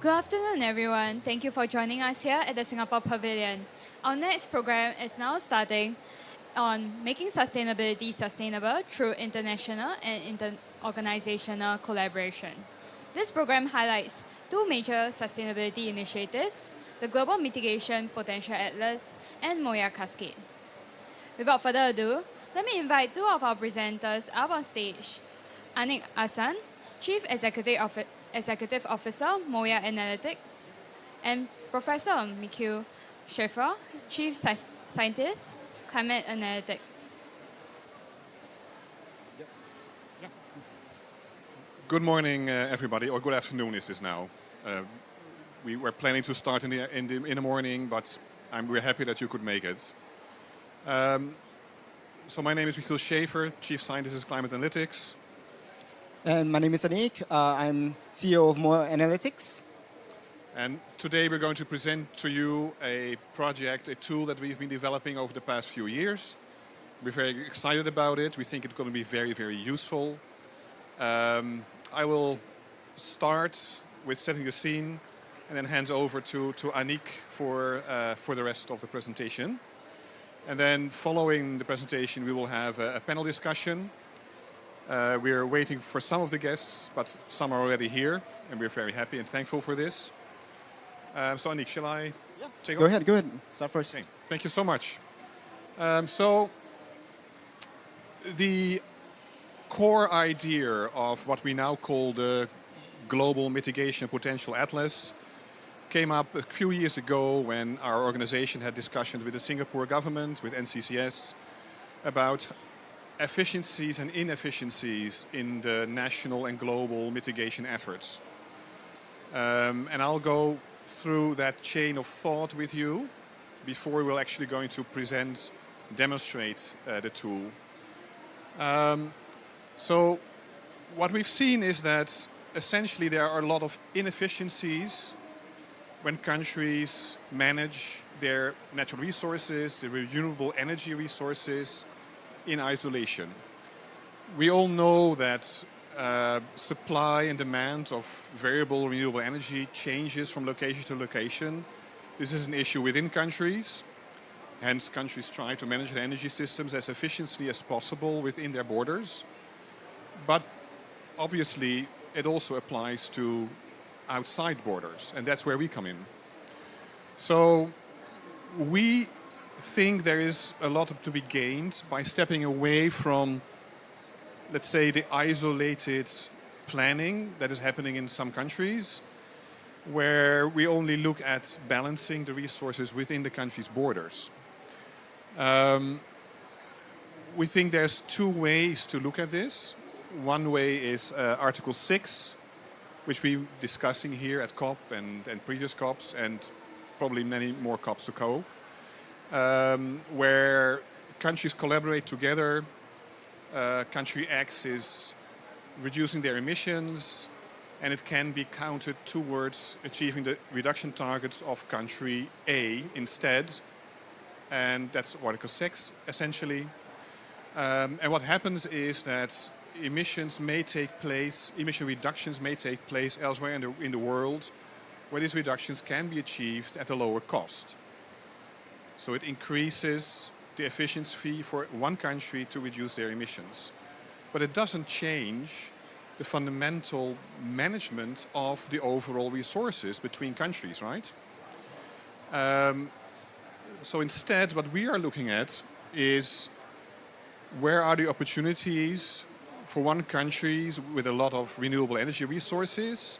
Good afternoon, everyone. Thank you for joining us here at the Singapore Pavilion. Our next program is now starting on making sustainability sustainable through international and inter-organizational collaboration. This program highlights two major sustainability initiatives, the Global Mitigation Potential Atlas and MOYA Cascade. Without further ado, let me invite two of our presenters up on stage. Aniq Ahsan, Chief Executive Officer, MOYA Analytics, and Professor Michiel Schaeffer, Chief Scientist, Climate Analytics. Good morning, everybody, or good afternoon is this now. We were planning to start in the morning, but we're happy that you could make it. So my name is Michiel Schaeffer, Chief Scientist, Climate Analytics. And my name is Aniq. I'm CEO of MOYA Analytics. And today we're going to present to you a project, a tool that we've been developing over the past few years. We're very excited about it. We think it's going to be very, very useful. I will start with setting the scene and then hand over to Aniq for the rest of the presentation. And then following the presentation, we will have a panel discussion. We're waiting for some of the guests, but some are already here, and we're very happy and thankful for this. So Aniq, shall I take Go over? ahead. Start first. Okay. Thank you so much. So the core idea of what we now call the Global Mitigation Potential Atlas came up a few years ago when our organization had discussions with the Singapore government, with NCCS, about efficiencies and inefficiencies in the national and global mitigation efforts. And I'll go through that chain of thought with you before we're actually going to demonstrate the tool. So what we've seen is that essentially there are a lot of inefficiencies when countries manage their natural resources, their renewable energy resources, in isolation. We all know that supply and demand of variable renewable energy changes from location to location. This is an issue within countries. Hence, countries try to manage their energy systems as efficiently as possible within their borders. But obviously, it also applies to outside borders, and that's where we come in. So we think there is a lot to be gained by stepping away from, let's say, the isolated planning that is happening in some countries, where we only look at balancing the resources within the country's borders. We think there's two ways to look at this. One way is Article 6, which we're discussing here at COP and previous COPs, and probably many more COPs to go. Where countries collaborate together. Country X is reducing their emissions, and it can be counted towards achieving the reduction targets of country A instead. And that's Article 6, essentially. And what happens is that emission reductions may take place elsewhere in the world, where these reductions can be achieved at a lower cost. So it increases the efficiency for one country to reduce their emissions. But it doesn't change the fundamental management of the overall resources between countries, right? So instead, what we are looking at is where are the opportunities for one country with a lot of renewable energy resources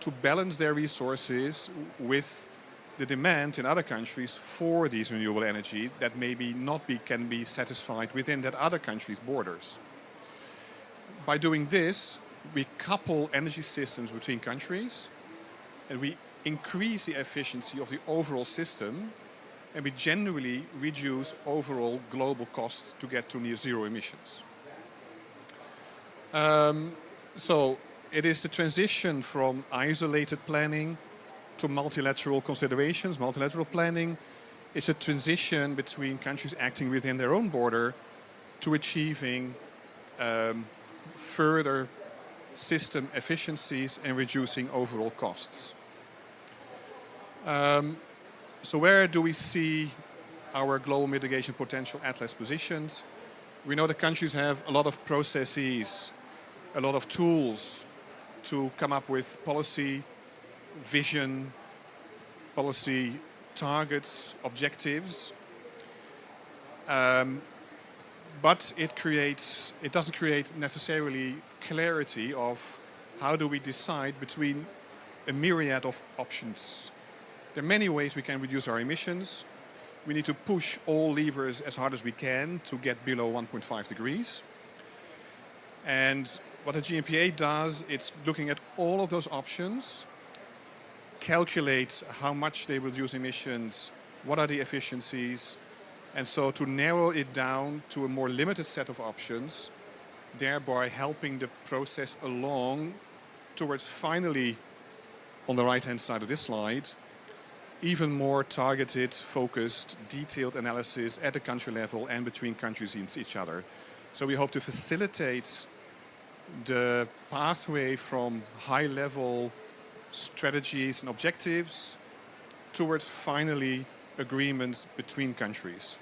to balance their resources with the demand in other countries for these renewable energy that maybe can be satisfied within that other country's borders. By doing this, we couple energy systems between countries, and we increase the efficiency of the overall system, and we generally reduce overall global cost to get to near zero emissions. So it is the transition from isolated planning to multilateral considerations. Multilateral planning is a transition between countries acting within their own border to achieving further system efficiencies and reducing overall costs. So where do we see our Global Mitigation Potential Atlas positioned? We know the countries have a lot of processes, a lot of tools to come up with policy, vision, policy targets, objectives. But it doesn't create necessarily clarity of how do we decide between a myriad of options. There are many ways we can reduce our emissions. We need to push all levers as hard as we can to get below 1.5 degrees. And what the GMPA does, it's looking at all of those options, calculate how much they reduce emissions, what are the efficiencies, and so to narrow it down to a more limited set of options, thereby helping the process along towards finally, on the right-hand side of this slide, even more targeted, focused, detailed analysis at the country level and between countries and each other. So we hope to facilitate the pathway from high-level strategies and objectives towards finally agreements between countries.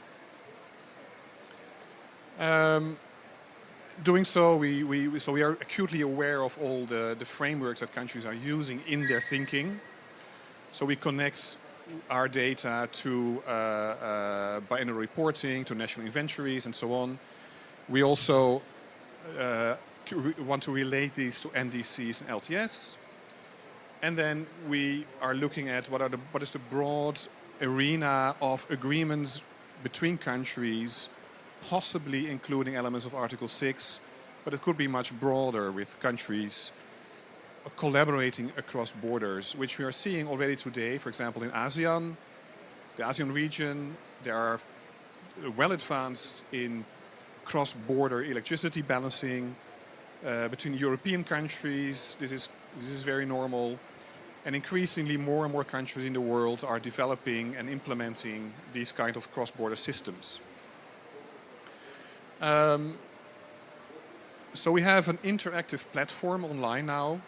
Doing so, we are acutely aware of all the frameworks that countries are using in their thinking. So we connect our data to biannual reporting, to national inventories, and so on. We also want to relate these to NDCs and LTS. And then we are looking at what is the broad arena of agreements between countries, possibly including elements of Article 6, but it could be much broader with countries collaborating across borders, which we are seeing already today. For example, in ASEAN, the ASEAN region, they are well advanced in cross-border electricity balancing between European countries. This is very normal. And increasingly, more and more countries in the world are developing and implementing these kind of cross-border systems. So we have an interactive platform online now.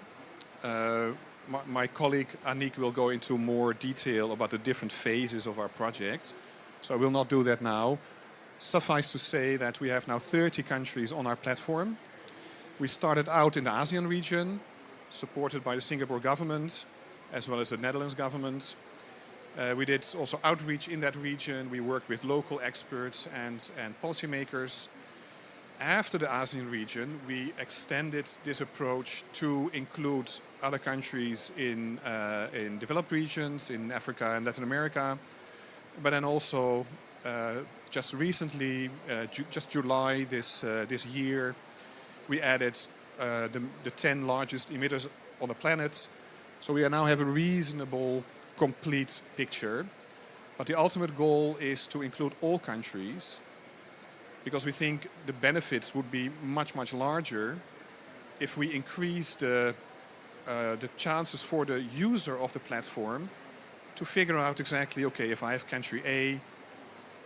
My colleague Aniq will go into more detail about the different phases of our project. So I will not do that now. Suffice to say that we have now 30 countries on our platform. We started out in the ASEAN region, supported by the Singapore government, as well as the Netherlands government. We did also outreach in that region. We worked with local experts and policymakers. After the ASEAN region, we extended this approach to include other countries in developed regions, in Africa and Latin America, but then also just recently, just July this year, we added the 10 largest emitters on the planet. So we now have a reasonable, complete picture. But the ultimate goal is to include all countries, because we think the benefits would be much, much larger if we increase the chances for the user of the platform to figure out exactly, okay, if I have country A,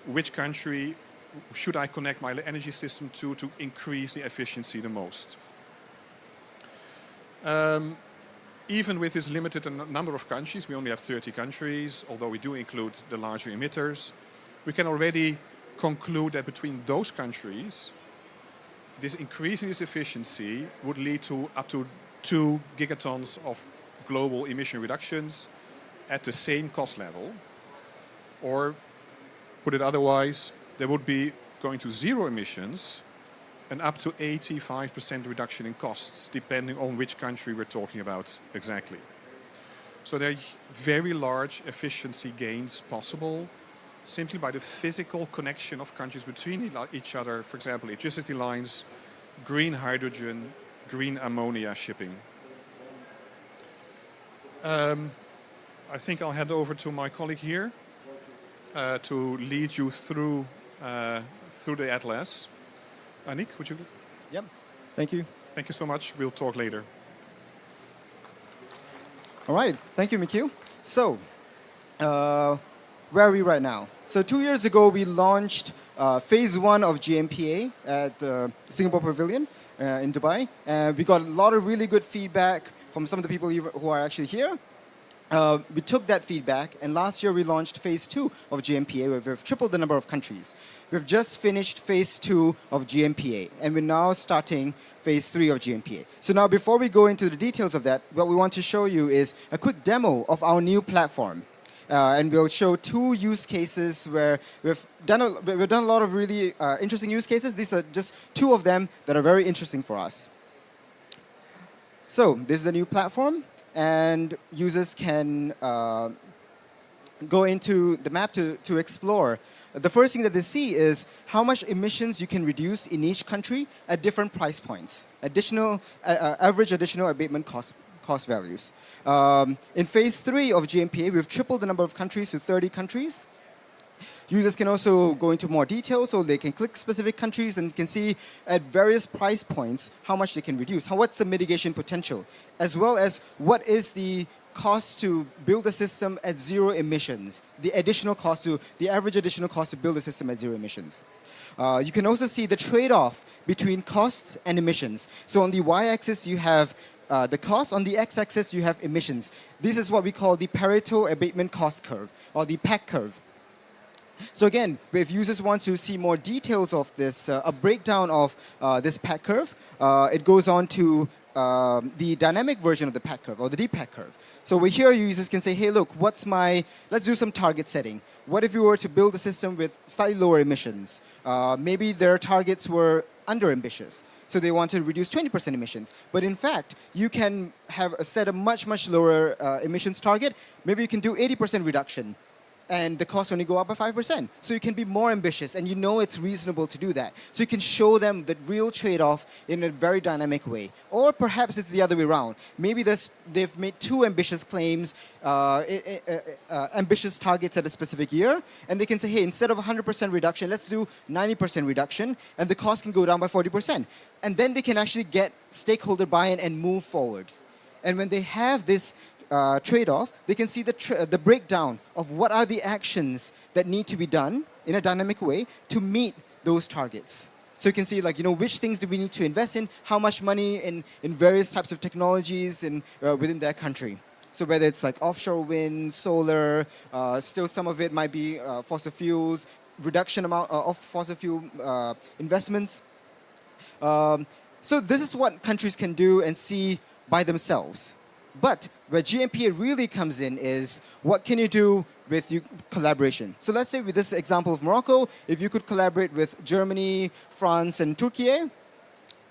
which country should I connect my energy system to increase the efficiency the most? Even with this limited number of countries, we only have 30 countries, although we do include the larger emitters, we can already conclude that between those countries, this increasing its efficiency would lead to up to 2 gigatons of global emission reductions at the same cost level. Or, put it otherwise, there would be going to zero emissions and up to 85% reduction in costs, depending on which country we're talking about exactly. So there are very large efficiency gains possible simply by the physical connection of countries between each other, for example, electricity lines, green hydrogen, green ammonia shipping. I think I'll hand over to my colleague here to lead you through the atlas. Aniq, would you? Yep. Thank you. Thank you so much. We'll talk later. All right. Thank you, Michiel. So, where are we right now? So 2 years ago, we launched phase 1 of GMPA at the Singapore Pavilion in Dubai. And we got a lot of really good feedback from some of the people who are actually here. we took that feedback, and last year we launched phase 2 of GMPA, where we've tripled the number of countries. We've just finished phase 2 of GMPA, and we're now starting phase 3 of GMPA. So now, before we go into the details of that, what we want to show you is a quick demo of our new platform. And we'll show 2 use cases where we've done a lot of really interesting use cases. These are just 2 of them that are very interesting for us. So this is the new platform, and users can go into the map to explore. The first thing that they see is how much emissions you can reduce in each country at different price points, average additional abatement cost values. In phase 3 of GMPA, we've tripled the number of countries to 30 countries. Users can also go into more detail, so they can click specific countries and can see at various price points how much they can reduce, what's the mitigation potential, as well as what is the cost to build a system at 0 emissions, the average additional cost to build a system at 0 emissions. You can also see the trade-off between costs and emissions. So on the y-axis, you have the cost. On the x-axis, you have emissions. This is what we call the Pareto abatement cost curve, or the PAC curve. So again, if users want to see more details of this, a breakdown of this PAC curve, it goes on to the dynamic version of the PAC curve, or the DPAC curve. So over here, users can say, hey, look, let's do some target setting. What if we were to build a system with slightly lower emissions? Maybe their targets were under-ambitious. So they want to reduce 20% emissions. But in fact, you can set a much, much lower emissions target. Maybe you can do 80% reduction, and the costs only go up by 5%. So you can be more ambitious, and you know it's reasonable to do that. So you can show them the real trade-off in a very dynamic way. Or perhaps it's the other way around. Maybe they've made too ambitious claims, ambitious targets at a specific year, and they can say, hey, instead of 100% reduction, let's do 90% reduction, and the cost can go down by 40%. And then they can actually get stakeholder buy-in and move forwards. And when they have this trade-off, they can see the breakdown of what are the actions that need to be done in a dynamic way to meet those targets. So you can see, which things do we need to invest in, how much money in various types of technologies within their country. So whether it's like offshore wind, solar, still some of it might be fossil fuels, reduction amount of fossil fuel investments. So this is what countries can do and see by themselves. But where GMPA really comes in is what can you do with collaboration. So let's say with this example of Morocco, if you could collaborate with Germany, France, and Turkey,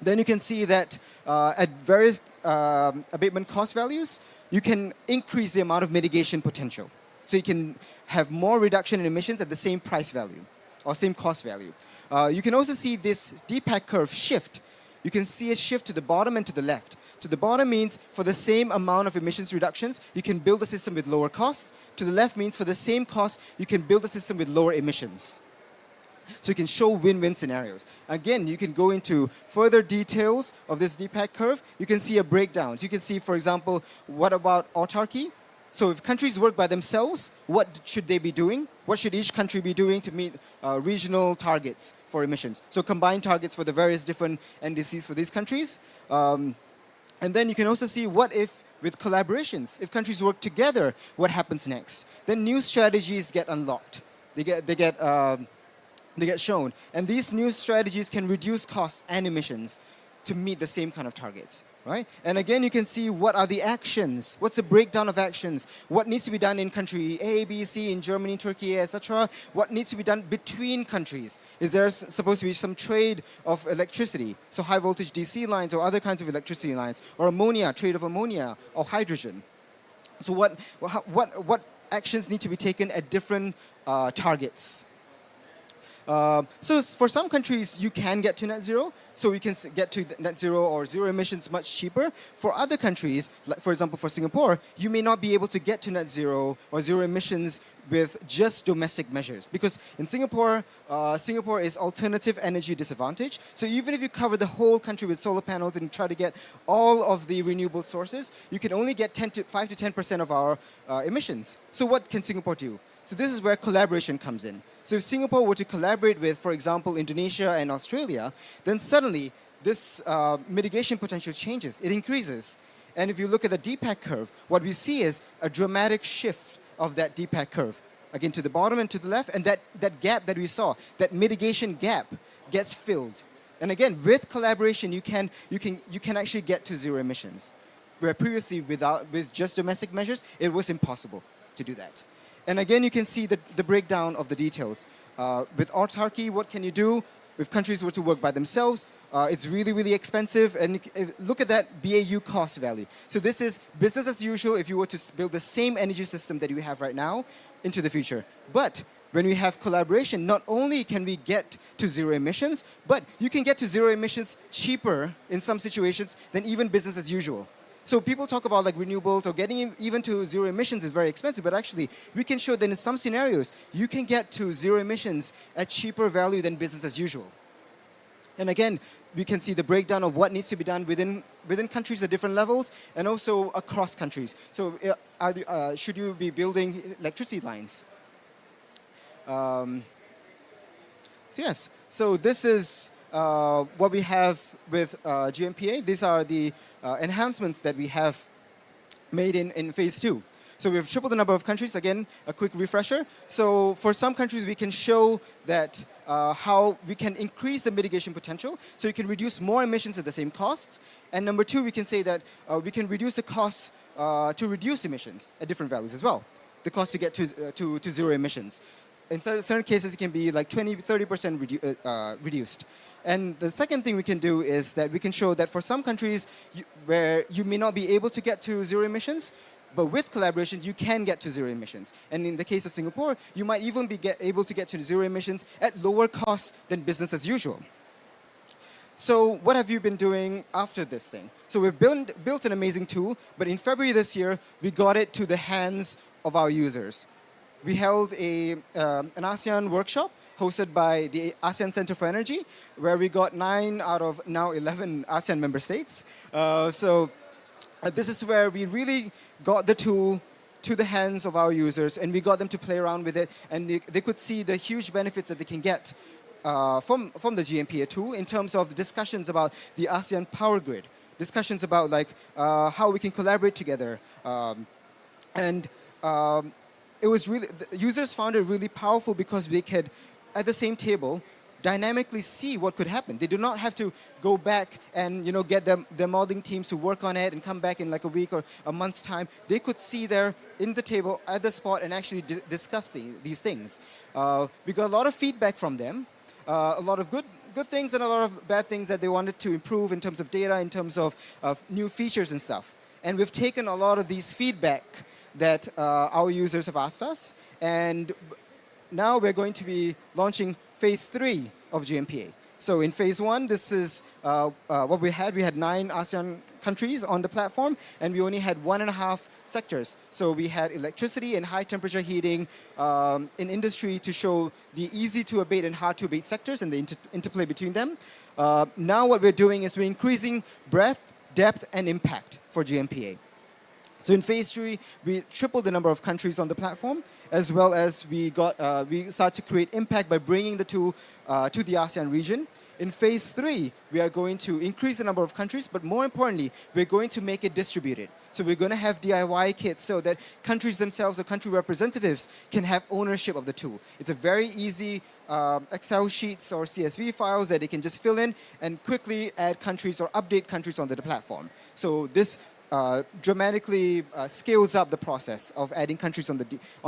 then you can see that at various abatement cost values, you can increase the amount of mitigation potential. So you can have more reduction in emissions at the same price value or same cost value. You can also see this DPAC curve shift. You can see it shift to the bottom and to the left. To the bottom means for the same amount of emissions reductions, you can build a system with lower costs. To the left means for the same cost, you can build a system with lower emissions. So you can show win-win scenarios. Again, you can go into further details of this DPAC curve. You can see a breakdown. You can see, for example, what about autarky? So if countries work by themselves, what should they be doing? What should each country be doing to meet regional targets for emissions? So combined targets for the various different NDCs for these countries. And then you can also see what if, with collaborations, if countries work together, what happens next? Then new strategies get unlocked. They get shown. And these new strategies can reduce costs and emissions to meet the same kind of targets. Right? And again, you can see what are the actions, what's the breakdown of actions, what needs to be done in country A, B, C, in Germany, Turkey, etc. What needs to be done between countries? Is there supposed to be some trade of electricity, so high voltage DC lines or other kinds of electricity lines, or ammonia, trade of ammonia, or hydrogen? So what actions need to be taken at different targets? So for some countries, you can get to net zero. So we can get to net zero or zero emissions much cheaper. For other countries, like for example, for Singapore, you may not be able to get to net zero or zero emissions with just domestic measures. Because in Singapore, Singapore is alternative energy disadvantage. So even if you cover the whole country with solar panels and try to get all of the renewable sources, you can only get 5 to 10% of our emissions. So what can Singapore do? So this is where collaboration comes in. So if Singapore were to collaborate with, for example, Indonesia and Australia, then suddenly this mitigation potential changes. It increases. And if you look at the DPAC curve, what we see is a dramatic shift of that DPAC curve. Again, to the bottom and to the left, and that gap that we saw, that mitigation gap, gets filled. And again, with collaboration, you can actually get to zero emissions, where previously with just domestic measures, it was impossible to do that. And again, you can see the breakdown of the details. With autarky, what can you do? If countries were to work by themselves, it's really, really expensive. And look at that BAU cost value. So this is business as usual if you were to build the same energy system that you have right now into the future. But when we have collaboration, not only can we get to zero emissions, but you can get to zero emissions cheaper in some situations than even business as usual. So people talk about like renewables or getting even to zero emissions is very expensive, but actually we can show that in some scenarios, you can get to zero emissions at cheaper value than business as usual. And again, we can see the breakdown of what needs to be done within countries at different levels and also across countries. So should you be building electricity lines? So yes, so this is what we have with GMPA. These are the enhancements that we have made in phase 2. So we've tripled the number of countries. Again, a quick refresher. So for some countries, we can show that how we can increase the mitigation potential. So you can reduce more emissions at the same cost. And number 2, we can say that we can reduce the cost to reduce emissions at different values as well. The cost to get to zero emissions. In certain cases, it can be like 20-30% reduced. And the second thing we can do is that we can show that for some countries where you may not be able to get to zero emissions, but with collaboration, you can get to zero emissions. And in the case of Singapore, you might even be able to get to zero emissions at lower costs than business as usual. So what have you been doing after this thing? So we've built an amazing tool, but in February this year, we got it to the hands of our users. We held an ASEAN workshop hosted by the ASEAN Center for Energy, where we got 9 out of now 11 ASEAN member states. This is where we really got the tool to the hands of our users, and we got them to play around with it, and they could see the huge benefits that they can get from the GMPA tool in terms of the discussions about the ASEAN power grid, discussions about like how we can collaborate together, it was really, the users found it really powerful because they could, at the same table, dynamically see what could happen. They do not have to go back and get their modeling teams to work on it and come back in like a week or a month's time. They could see there in the table at the spot and actually discuss these things. We got a lot of feedback from them, a lot of good things and a lot of bad things that they wanted to improve in terms of data, in terms of new features and stuff. And we've taken a lot of these feedback that our users have asked us, and now we're going to be launching phase 3 of GMPA. So in phase 1, this is what we had. We had 9 ASEAN countries on the platform, and we only had 1.5 sectors. So we had electricity and high temperature heating in industry to show the easy to abate and hard to abate sectors and the interplay between them. Now what we're doing is we're increasing breadth, depth, and impact for GMPA. So in phase 3, we tripled the number of countries on the platform, as well as we started to create impact by bringing the tool to the ASEAN region. In phase 3, we are going to increase the number of countries, but more importantly, we're going to make it distributed. So we're going to have DIY kits so that countries themselves or country representatives can have ownership of the tool. It's a very easy Excel sheets or CSV files that they can just fill in and quickly add countries or update countries onto the platform. So this dramatically scales up the process of adding countries on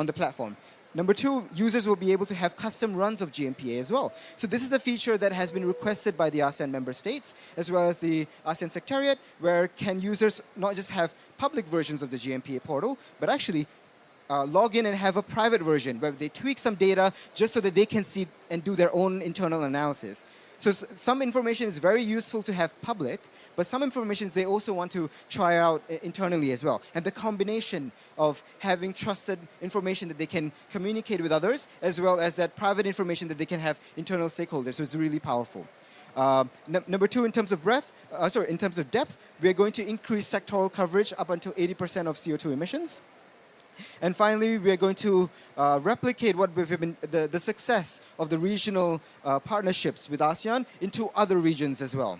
the platform. Number 2, users will be able to have custom runs of GMPA as well. So this is a feature that has been requested by the ASEAN member states, as well as the ASEAN Secretariat, where can users not just have public versions of the GMPA portal, but actually log in and have a private version where they tweak some data just so that they can see and do their own internal analysis. So some information is very useful to have public, but some information they also want to try out internally as well. And the combination of having trusted information that they can communicate with others, as well as that private information that they can have internal stakeholders, is really powerful. Number 2, in terms of in terms of depth, we're going to increase sectoral coverage up until 80% of CO2 emissions. And finally, we are going to replicate what we've been the success of the regional partnerships with ASEAN into other regions as well.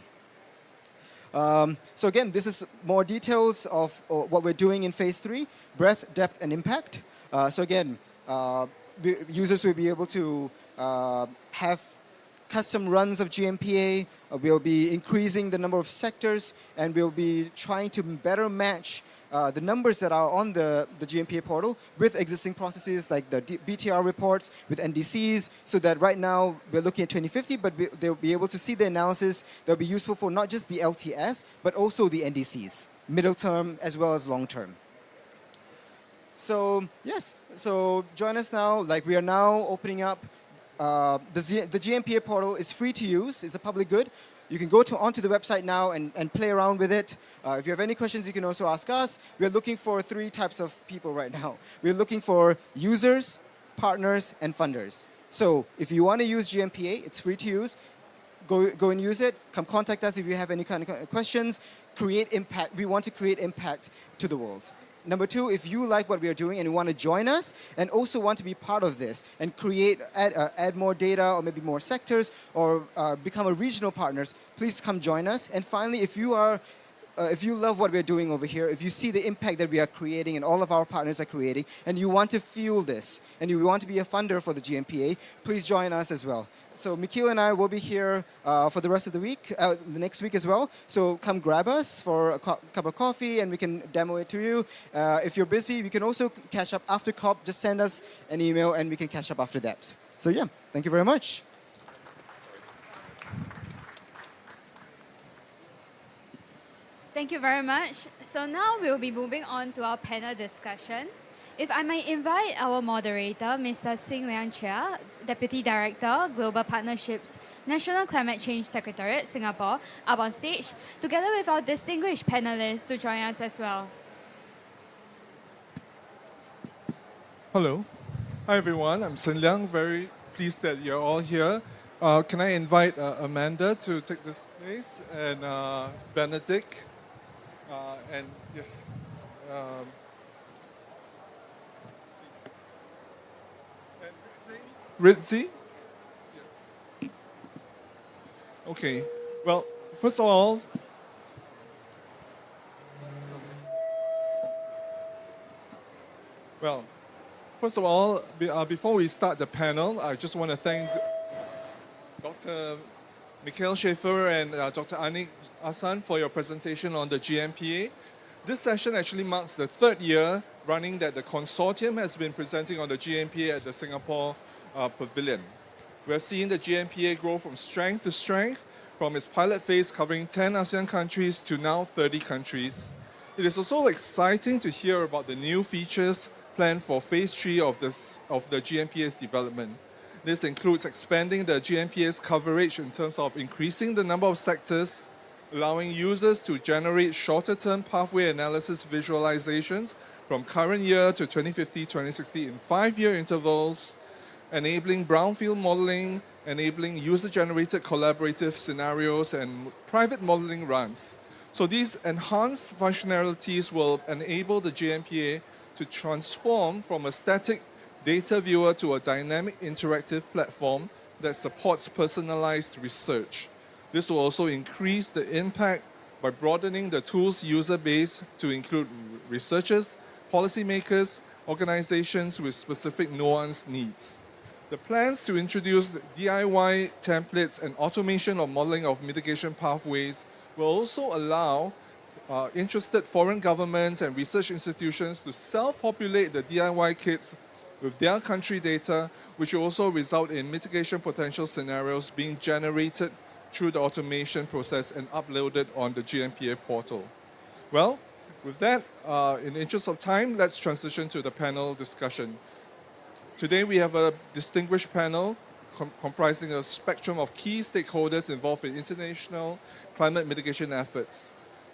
So again, this is more details of what we're doing in phase 3, breadth, depth, and impact. So again, users will be able to have custom runs of GMPA. We'll be increasing the number of sectors, and we'll be trying to better match the numbers that are on the GMPA portal with existing processes like the BTR reports with NDCs, so that right now we're looking at 2050, but they'll be able to see the analysis that'll be useful for not just the LTS, but also the NDCs, middle term as well as long term. So yes, so join us now. Like, we are now opening up the GMPA portal is free to use. It's a public good. You can go onto the website now and play around with it. If you have any questions, you can also ask us. We're looking for 3 types of people right now. We're looking for users, partners, and funders. So if you want to use GMPA, it's free to use. Go and use it. Come contact us if you have any kind of questions. Create impact. We want to create impact to the world. Number 2, if you like what we are doing and you want to join us and also want to be part of this and add more data or maybe more sectors or become a regional partners, please come join us. And finally, if you love what we're doing over here, if you see the impact that we are creating and all of our partners are creating, and you want to feel this, and you want to be a funder for the GMPA, please join us as well. So Michiel and I will be here for the rest of the week, the next week as well. So come grab us for a cup of coffee and we can demo it to you. If you're busy, we can also catch up after COP. Just send us an email and we can catch up after that. So yeah, thank you very much. Thank you very much. So now we'll be moving on to our panel discussion. If I might invite our moderator, Mr. Liang Cheah, Deputy Director, Global Partnerships, National Climate Change Secretariat, Singapore, up on stage, together with our distinguished panelists to join us as well. Hello. Hi, everyone. I'm Liang. Very pleased that you're all here. Can I invite Amanda to take this place, and Benedict, and yes. Ritzy? Yeah. Okay. Well, first of all, before we start the panel, I just want to thank Dr. Michiel, Schaeffer, and Dr. Aniq, Ahsan for your presentation on the GMPA. This session actually marks the 3rd year running that the consortium has been presenting on the GMPA at the Singapore Pavilion. We're seeing the GMPA grow from strength to strength, from its pilot phase covering 10 ASEAN countries to now 30 countries. It is also exciting to hear about the new features planned for phase 3 of the GMPA's development. This includes expanding the GMPA's coverage in terms of increasing the number of sectors, allowing users to generate shorter-term pathway analysis visualizations from current year to 2050, 2060 in 5-year intervals, enabling brownfield modeling, enabling user-generated collaborative scenarios, and private modeling runs. So these enhanced functionalities will enable the GMPA to transform from a static data viewer to a dynamic interactive platform that supports personalized research. This will also increase the impact by broadening the tool's user base to include researchers, policymakers, organizations with specific nuanced needs. The plans to introduce DIY templates and automation of modeling of mitigation pathways will also allow interested foreign governments and research institutions to self-populate the DIY kits with their country data, which will also result in mitigation potential scenarios being generated through the automation process and uploaded on the GMPA portal. Well, with that, in the interest of time, let's transition to the panel discussion. Today we have a distinguished panel comprising a spectrum of key stakeholders involved in international climate mitigation efforts.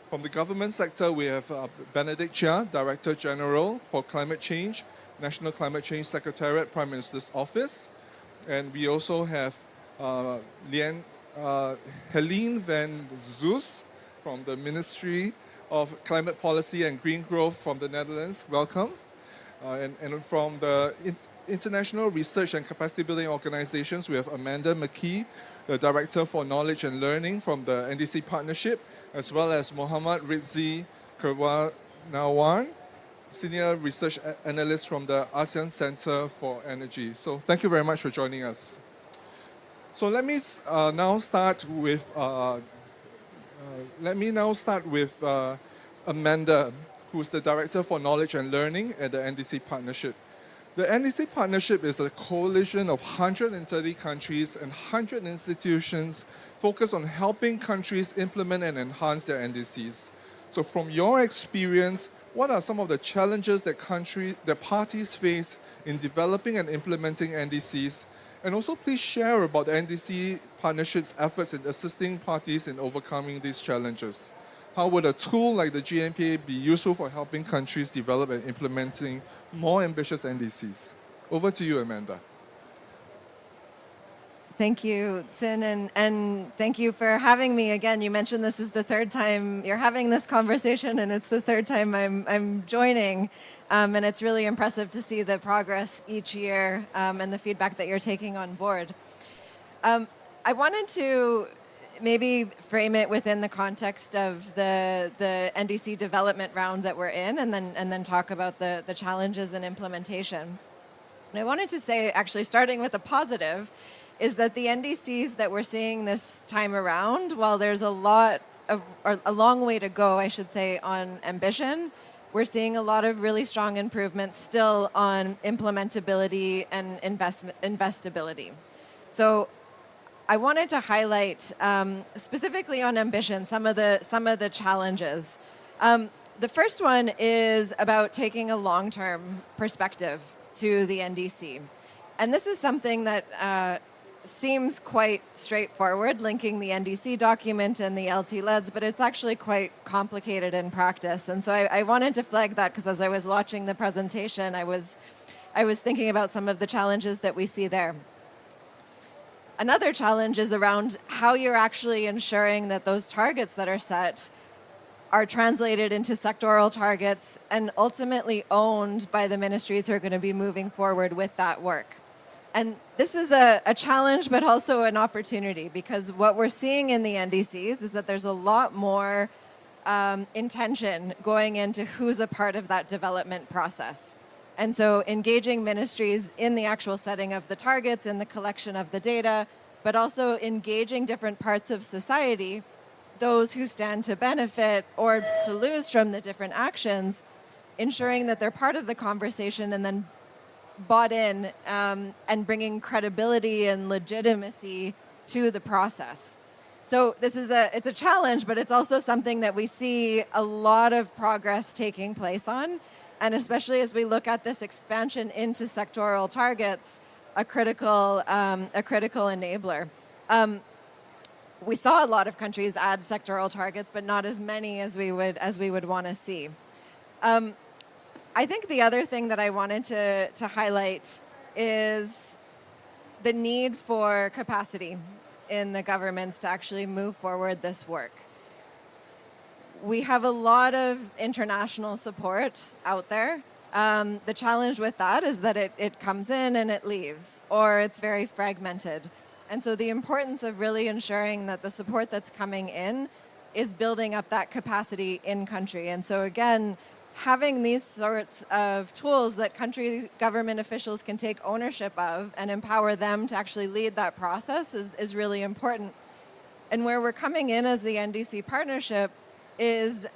From the government sector, we have Benedict Chia, Director General for Climate Change, National Climate Change Secretariat, Prime Minister's Office. And we also have Liang, Helene van Zeus from the Ministry of Climate Policy and Green Growth from the Netherlands. Welcome. And from the International Research and Capacity Building Organizations, we have Amanda McKee, the Director for Knowledge and Learning from the NDC Partnership, as well as Muhammad Rizzi Kerwanawan, Senior Research Analyst from the ASEAN Center for Energy. So thank you very much for joining us. So let me now start with Amanda, who's the Director for Knowledge and Learning at the NDC Partnership. The NDC Partnership is a coalition of 130 countries and 100 institutions focused on helping countries implement and enhance their NDCs. So from your experience, what are some of the challenges that parties face in developing and implementing NDCs? And also please share about the NDC Partnership's efforts in assisting parties in overcoming these challenges. How would a tool like the GMPA be useful for helping countries develop and implementing more ambitious NDCs? Over to you, Amanda. Thank you, Sin, and thank you for having me again. You mentioned this is the third time you're having this conversation, and it's the third time I'm joining. And it's really impressive to see the progress each year and the feedback that you're taking on board. I wanted to maybe frame it within the context of the NDC development round that we're in, and then talk about the challenges in implementation. And I wanted to say, actually, starting with a positive, is that the NDCs that we're seeing this time around, while there's a long way to go, I should say, on ambition, we're seeing a lot of really strong improvements still on implementability and investability. So I wanted to highlight specifically on ambition some of the challenges. The first one is about taking a long-term perspective to the NDC, and this is something that seems quite straightforward, linking the NDC document and the LT-LEDs, but it's actually quite complicated in practice. And so I wanted to flag that because as I was watching the presentation, I was thinking about some of the challenges that we see there. Another challenge is around how you're actually ensuring that those targets that are set are translated into sectoral targets and ultimately owned by the ministries who are going to be moving forward with that work. And this is a challenge, but also an opportunity, because what we're seeing in the NDCs is that there's a lot more intention going into who's a part of that development process. And so engaging ministries in the actual setting of the targets, in the collection of the data, but also engaging different parts of society, those who stand to benefit or to lose from the different actions, ensuring that they're part of the conversation and then bought in and bringing credibility and legitimacy to the process. So it's a challenge, but it's also something that we see a lot of progress taking place on. And especially as we look at this expansion into sectoral targets, a critical enabler. We saw a lot of countries add sectoral targets, but not as many as we would want to see. I think the other thing that I wanted to highlight is the need for capacity in the governments to actually move forward this work. We have a lot of international support out there. The challenge with that is that it comes in and it leaves, or it's very fragmented. And so the importance of really ensuring that the support that's coming in is building up that capacity in country. And so again, having these sorts of tools that country government officials can take ownership of and empower them to actually lead that process is really important. And where we're coming in as the NDC partnership is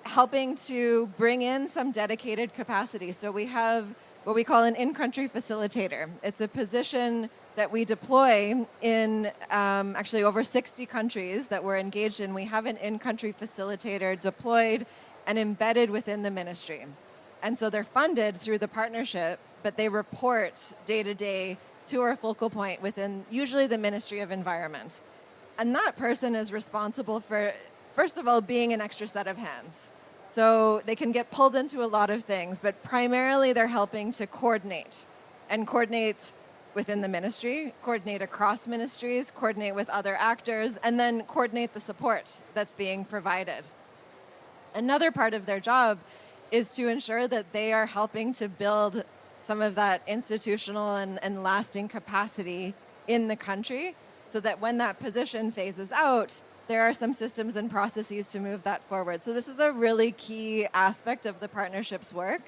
helping to bring in some dedicated capacity. So we have what we call an in-country facilitator. It's a position that we deploy in actually over 60 countries that we're engaged in. We have an in-country facilitator deployed and embedded within the ministry. And so they're funded through the partnership, but they report day to day to our focal point within usually the Ministry of Environment. And that person is responsible for, first of all, being an extra set of hands. So they can get pulled into a lot of things, but primarily they're helping to coordinate within the ministry, coordinate across ministries, coordinate with other actors, and then coordinate the support that's being provided. Another part of their job is to ensure that they are helping to build some of that institutional and lasting capacity in the country so that when that position phases out, there are some systems and processes to move that forward. So this is a really key aspect of the partnership's work.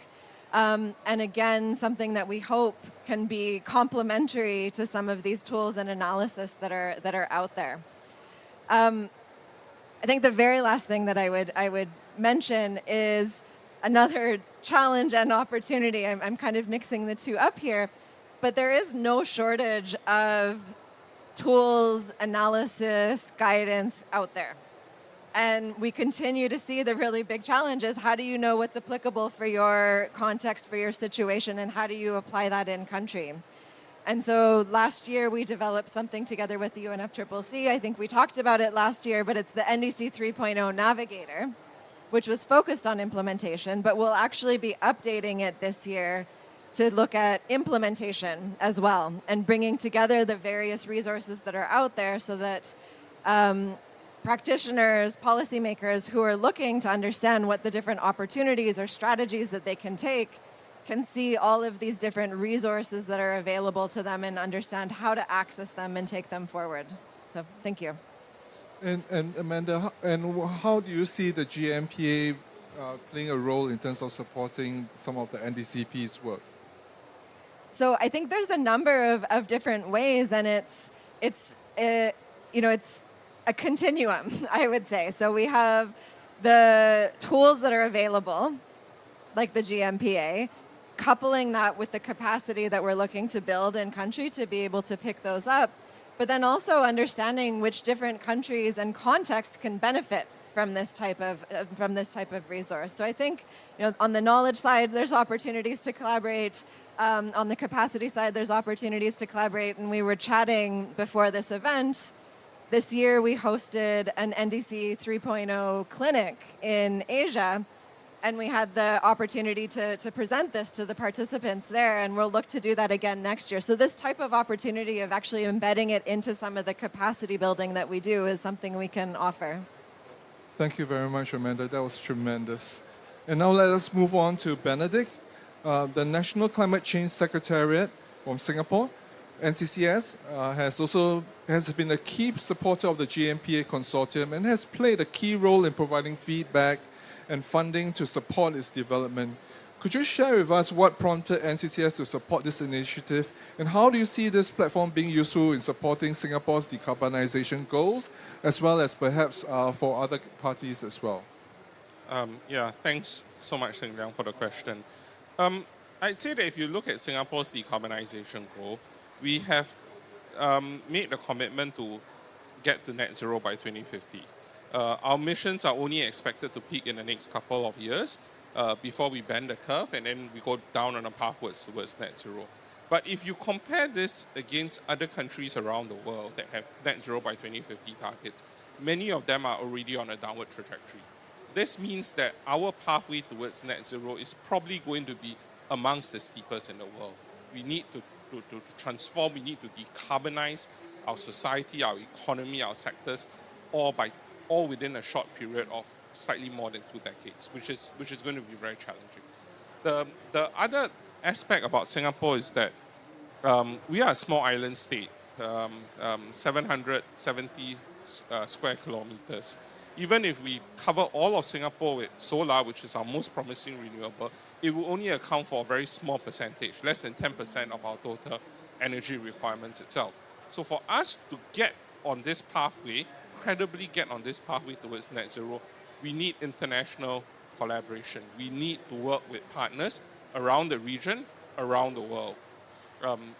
And again, something that we hope can be complementary to some of these tools and analysis that are out there. I think the very last thing that I would mention is another challenge and opportunity. I'm kind of mixing the two up here, but there is no shortage of tools, analysis, guidance out there. And we continue to see the really big challenge is how do you know what's applicable for your context, for your situation, and how do you apply that in country? And so last year we developed something together with the UNFCCC. I think we talked about it last year, but it's the NDC 3.0 Navigator, which was focused on implementation, but we'll actually be updating it this year to look at implementation as well and bringing together the various resources that are out there so that practitioners, policymakers who are looking to understand what the different opportunities or strategies that they can take can see all of these different resources that are available to them and understand how to access them and take them forward. So thank you. And Amanda, how do you see the GMPA playing a role in terms of supporting some of the NDCP's work? So I think there's a number of different ways, and it's a continuum, I would say. So we have the tools that are available, like the GMPA, coupling that with the capacity that we're looking to build in country to be able to pick those up, but then also understanding which different countries and contexts can benefit from this type of resource. So I think, on the knowledge side, there's opportunities to collaborate. On the capacity side, there's opportunities to collaborate. And we were chatting before this event. This year, we hosted an NDC 3.0 clinic in Asia. And we had the opportunity to present this to the participants there, and we'll look to do that again next year. So this type of opportunity of actually embedding it into some of the capacity building that we do is something we can offer. Thank you very much, Amanda. That was tremendous. And now let us move on to Benedict, the National Climate Change Secretariat from Singapore. NCCS has been a key supporter of the GMPA consortium and has played a key role in providing feedback and funding to support its development. Could you share with us what prompted NCCS to support this initiative, and how do you see this platform being useful in supporting Singapore's decarbonization goals, as well as perhaps for other parties as well? Thanks so much, Liang, for the question. I'd say that if you look at Singapore's decarbonization goal, we have made the commitment to get to net zero by 2050. Our missions are only expected to peak in the next couple of years before we bend the curve, and then we go down on a pathwards towards net zero. But if you compare this against other countries around the world that have net zero by 2050 targets, many of them are already on a downward trajectory. This means that our pathway towards net zero is probably going to be amongst the steepest in the world. We need to transform, we need to decarbonize our society, our economy, our sectors, all within a short period of slightly more than 2 decades, which is going to be very challenging. The other aspect about Singapore is that we are a small island state, 770 square kilometers. Even if we cover all of Singapore with solar, which is our most promising renewable, it will only account for a very small percentage, less than 10% of our total energy requirements itself. So for us to get on this pathway, credibly get on this pathway towards net zero, we need international collaboration. We need to work with partners around the region, around the world.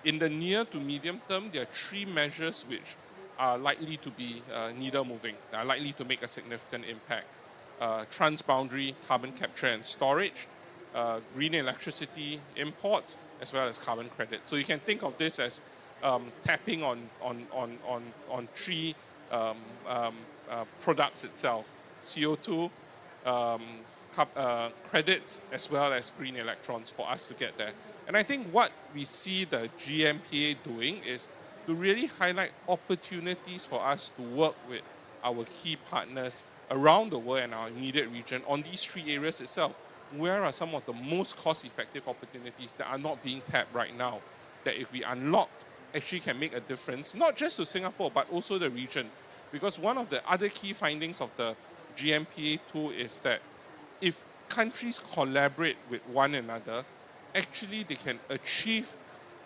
In the near to medium term, there are 3 measures which are likely to be needle moving, are likely to make a significant impact. Transboundary carbon capture and storage, green electricity imports, as well as carbon credit. So you can think of this as tapping on 3 products itself: CO2, credits, as well as green electrons for us to get there. And I think what we see the GMPA doing is to really highlight opportunities for us to work with our key partners around the world and our immediate region on these 3 areas itself. Where are some of the most cost-effective opportunities that are not being tapped right now, that if we unlock, actually can make a difference, not just to Singapore, but also the region. Because one of the other key findings of the GMPA tool is that if countries collaborate with one another, actually they can achieve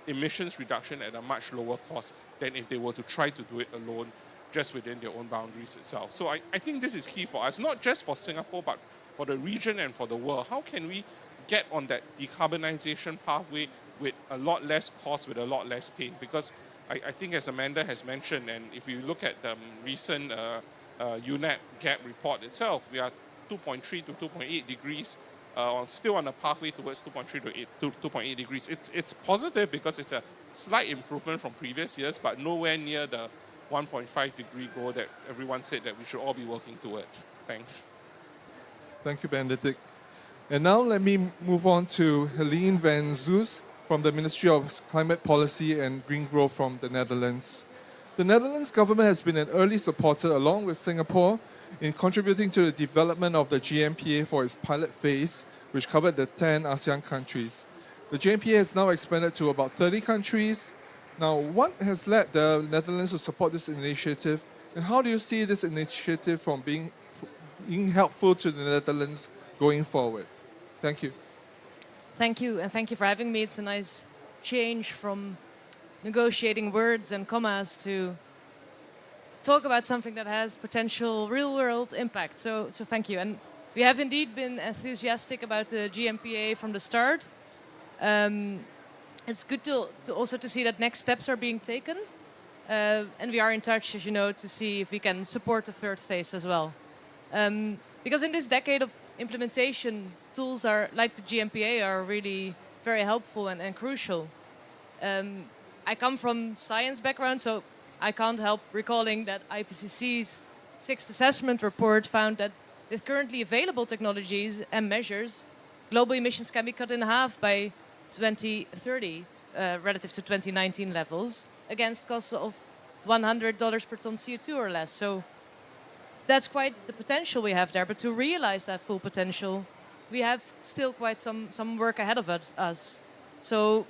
emissions reduction at a much lower cost than if they were to try to do it alone just within their own boundaries itself. So I think this is key for us, not just for Singapore, but for the region and for the world. How can we get on that decarbonization pathway with a lot less cost, with a lot less pain? Because I think, as Amanda has mentioned, and if you look at the recent UNEP gap report itself, we are 2.3 to 2.8 degrees, still on a pathway towards 2.3 to 2.8 degrees. It's positive because it's a slight improvement from previous years, but nowhere near the 1.5 degree goal that everyone said that we should all be working towards. Thanks. Thank you, Benedict. And now let me move on to Helene van Zeus from the Ministry of Climate Policy and Green Growth from the Netherlands. The Netherlands government has been an early supporter, along with Singapore, in contributing to the development of the GMPA for its pilot phase, which covered the 10 ASEAN countries. The GMPA has now expanded to about 30 countries. Now, what has led the Netherlands to support this initiative, and how do you see this initiative from being helpful to the Netherlands going forward? Thank you. Thank you, and thank you for having me. It's a nice change from negotiating words and commas to talk about something that has potential real-world impact. So thank you. And we have indeed been enthusiastic about the GMPA from the start. It's good to also to see that next steps are being taken. And we are in touch, as you know, to see if we can support the third phase as well. Because in this decade of implementation, tools like the GMPA are really very helpful and crucial. I come from science background, so I can't help recalling that IPCC's sixth assessment report found that with currently available technologies and measures, global emissions can be cut in half by 2030 relative to 2019 levels, against costs of $100 per ton CO2 or less. So that's quite the potential we have there. But to realize that full potential, we have still quite some work ahead of us. So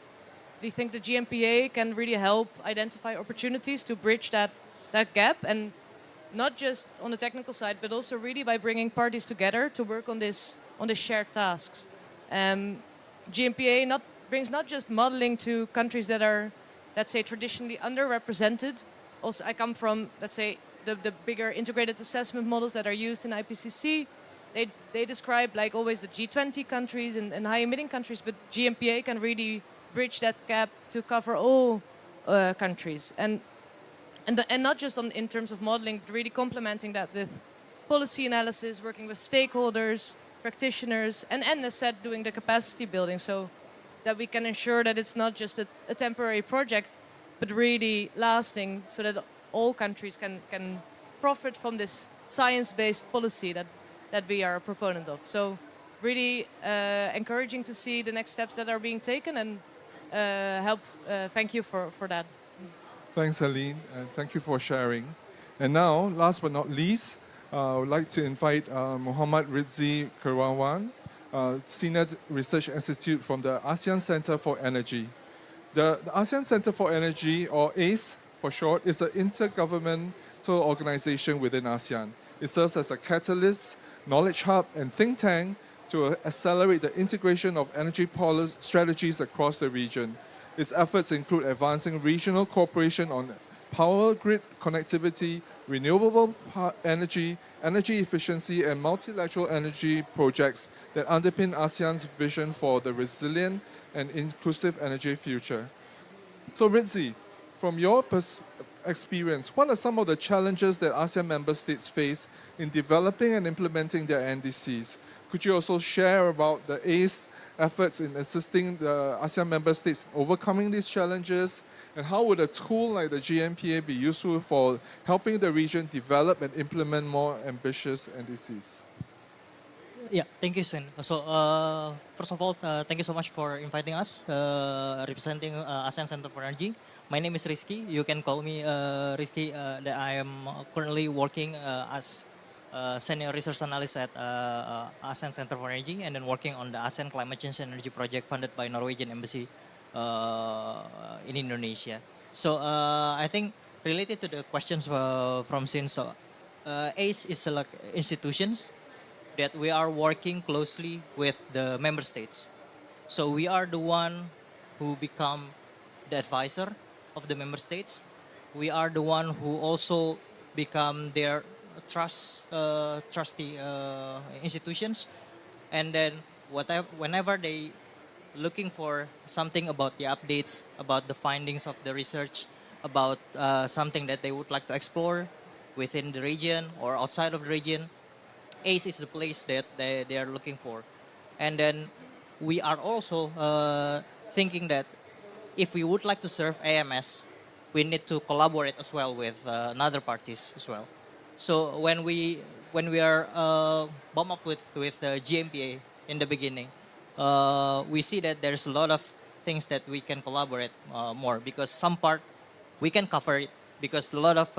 we think the GMPA can really help identify opportunities to bridge that gap, and not just on the technical side, but also really by bringing parties together to work on this shared tasks. GMPA brings not just modeling to countries that are, let's say, traditionally underrepresented. Also, I come from, let's say, the bigger integrated assessment models that are used in IPCC. They describe, like always, the G20 countries and high-emitting countries, but GMPA can really bridge that gap to cover all countries. And not just in terms of modeling, but really complementing that with policy analysis, working with stakeholders, practitioners, and as said, doing the capacity building, so that we can ensure that it's not just a temporary project, but really lasting, so that all countries can profit from this science-based policy that we are a proponent of. So really encouraging to see the next steps that are being taken, and thank you for that. Thanks, Helene, and thank you for sharing. And now, last but not least, I would like to invite Muhammad Rizzi Kerawan, Senior Research Institute from the ASEAN Center for Energy. The ASEAN Center for Energy, or ACE for short, is an intergovernmental organization within ASEAN. It serves as a catalyst, knowledge hub, and think tank to accelerate the integration of energy policy strategies across the region. Its efforts include advancing regional cooperation on power grid connectivity, renewable energy, energy efficiency, and multilateral energy projects that underpin ASEAN's vision for the resilient and inclusive energy future. So Rizzi, from your experience, what are some of the challenges that ASEAN member states face in developing and implementing their NDCs? Could you also share about the ACE efforts in assisting the ASEAN member states overcoming these challenges? And how would a tool like the GMPA be useful for helping the region develop and implement more ambitious NDCs? Yeah, thank you, Sen. So, first of all, thank you so much for inviting us, representing ASEAN Center for Energy. My name is Rizky. You can call me Rizky. That I am currently working as senior research analyst at ASEAN Center for Energy, and then working on the ASEAN Climate Change Energy Project funded by Norwegian Embassy in Indonesia. So I think related to the questions from Sin, so ACE is like institutions that we are working closely with the member states. So we are the one who become the advisor of the member states. We are the one who also become their trustee institutions, and then whenever they looking for something about the updates, about the findings of the research, about something that they would like to explore within the region or outside of the region, ACE is the place that they are looking for. And then we are also thinking that if we would like to serve AMS, we need to collaborate as well with other parties as well. So when we are bump up with GMPA in the beginning, we see that there's a lot of things that we can collaborate more, because some part we can cover it, because a lot of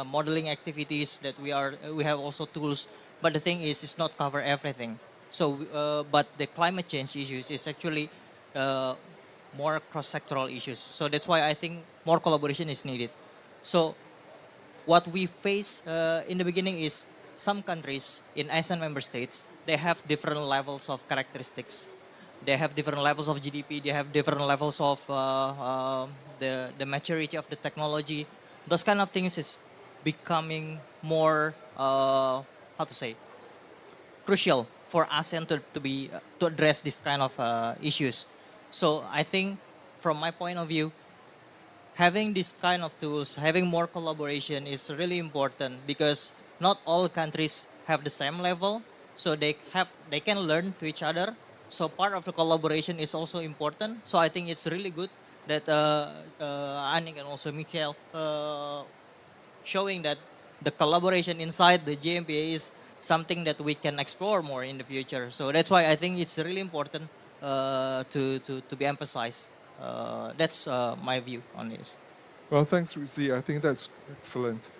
modeling activities that we have also tools, but the thing is it's not cover everything. So but the climate change issues is actually more cross-sectoral issues. So that's why I think more collaboration is needed. So what we face in the beginning is some countries in ASEAN member states, they have different levels of characteristics. They have different levels of GDP. They have different levels of the maturity of the technology. Those kind of things is becoming more, how to say, crucial for ASEAN to address this kind of issues. So I think from my point of view, having this kind of tools, having more collaboration is really important, because not all countries have the same level, so they can learn to each other. So part of the collaboration is also important. So I think it's really good that Aniq and also Michiel showing that the collaboration inside the GMPA is something that we can explore more in the future. So that's why I think it's really important to be emphasized. That's my view on this. Well, thanks, Rizzi. I think that's excellent.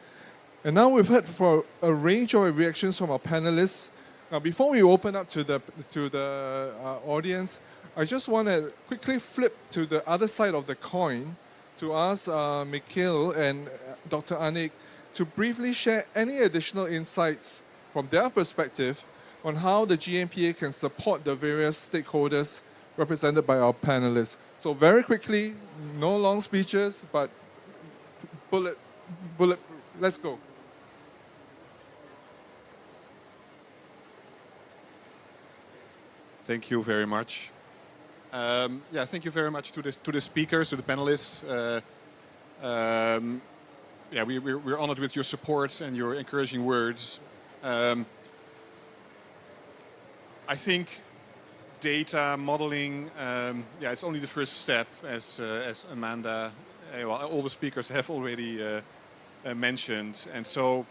And now we've heard for a range of reactions from our panelists. Now, before we open up to the audience, I just want to quickly flip to the other side of the coin to ask Michiel and Dr. Aniq to briefly share any additional insights from their perspective on how the GMPA can support the various stakeholders represented by our panelists. So very quickly, no long speeches, but bullet. Let's go. Thank you very much. Thank you very much to the speakers, to the panelists. We're honored with your support and your encouraging words. I think data modeling, it's only the first step, as Amanda, all the speakers have already mentioned. And so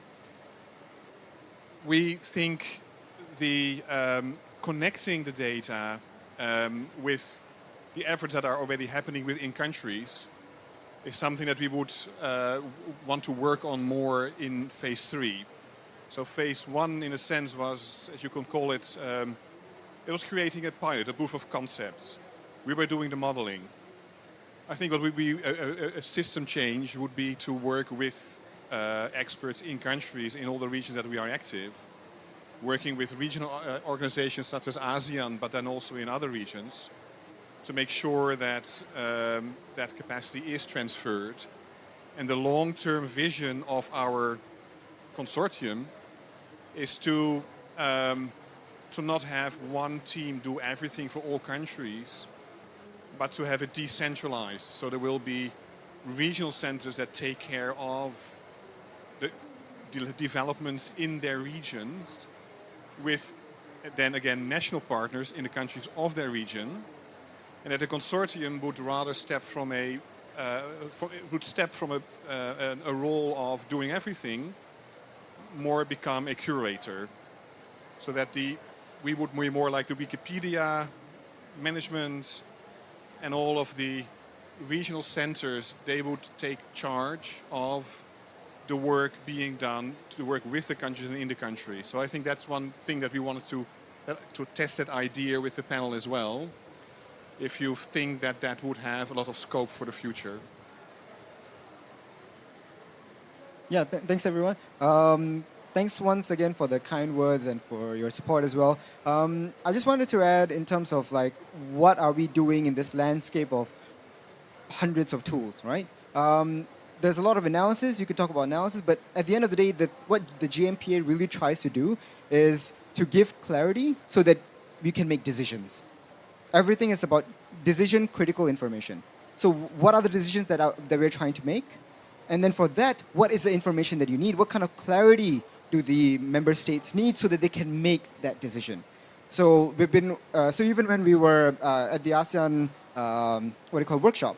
we think the connecting the data with the efforts that are already happening within countries is something that we would want to work on more in phase 3. So phase 1, in a sense, was, as you can call it, it was creating a pilot, a proof of concept. We were doing the modeling. I think what would be a system change would be to work with experts in countries in all the regions that we are active, working with regional organizations such as ASEAN, but then also in other regions, to make sure that that capacity is transferred. And the long-term vision of our consortium is to not have one team do everything for all countries, but to have it decentralized. So there will be regional centers that take care of the developments in their regions, with then again national partners in the countries of their region, and that the consortium would rather step from a role of doing everything, more become a curator, so that we would be more like the Wikipedia management, and all of the regional centers, they would take charge of the work being done, to work with the countries and in the country. So I think that's one thing that we wanted to test that idea with the panel as well, if you think that that would have a lot of scope for the future. Yeah, thanks everyone. Thanks once again for the kind words and for your support as well. I just wanted to add in terms of like what are we doing in this landscape of hundreds of tools, right? There's a lot of analysis. You could talk about analysis, but at the end of the day, what the GMPA really tries to do is to give clarity so that we can make decisions. Everything is about decision critical information. So what are the decisions that we're trying to make? And then for that, what is the information that you need? What kind of clarity do the member states need so that they can make that decision? So we've been, so even when we were at the ASEAN, workshop,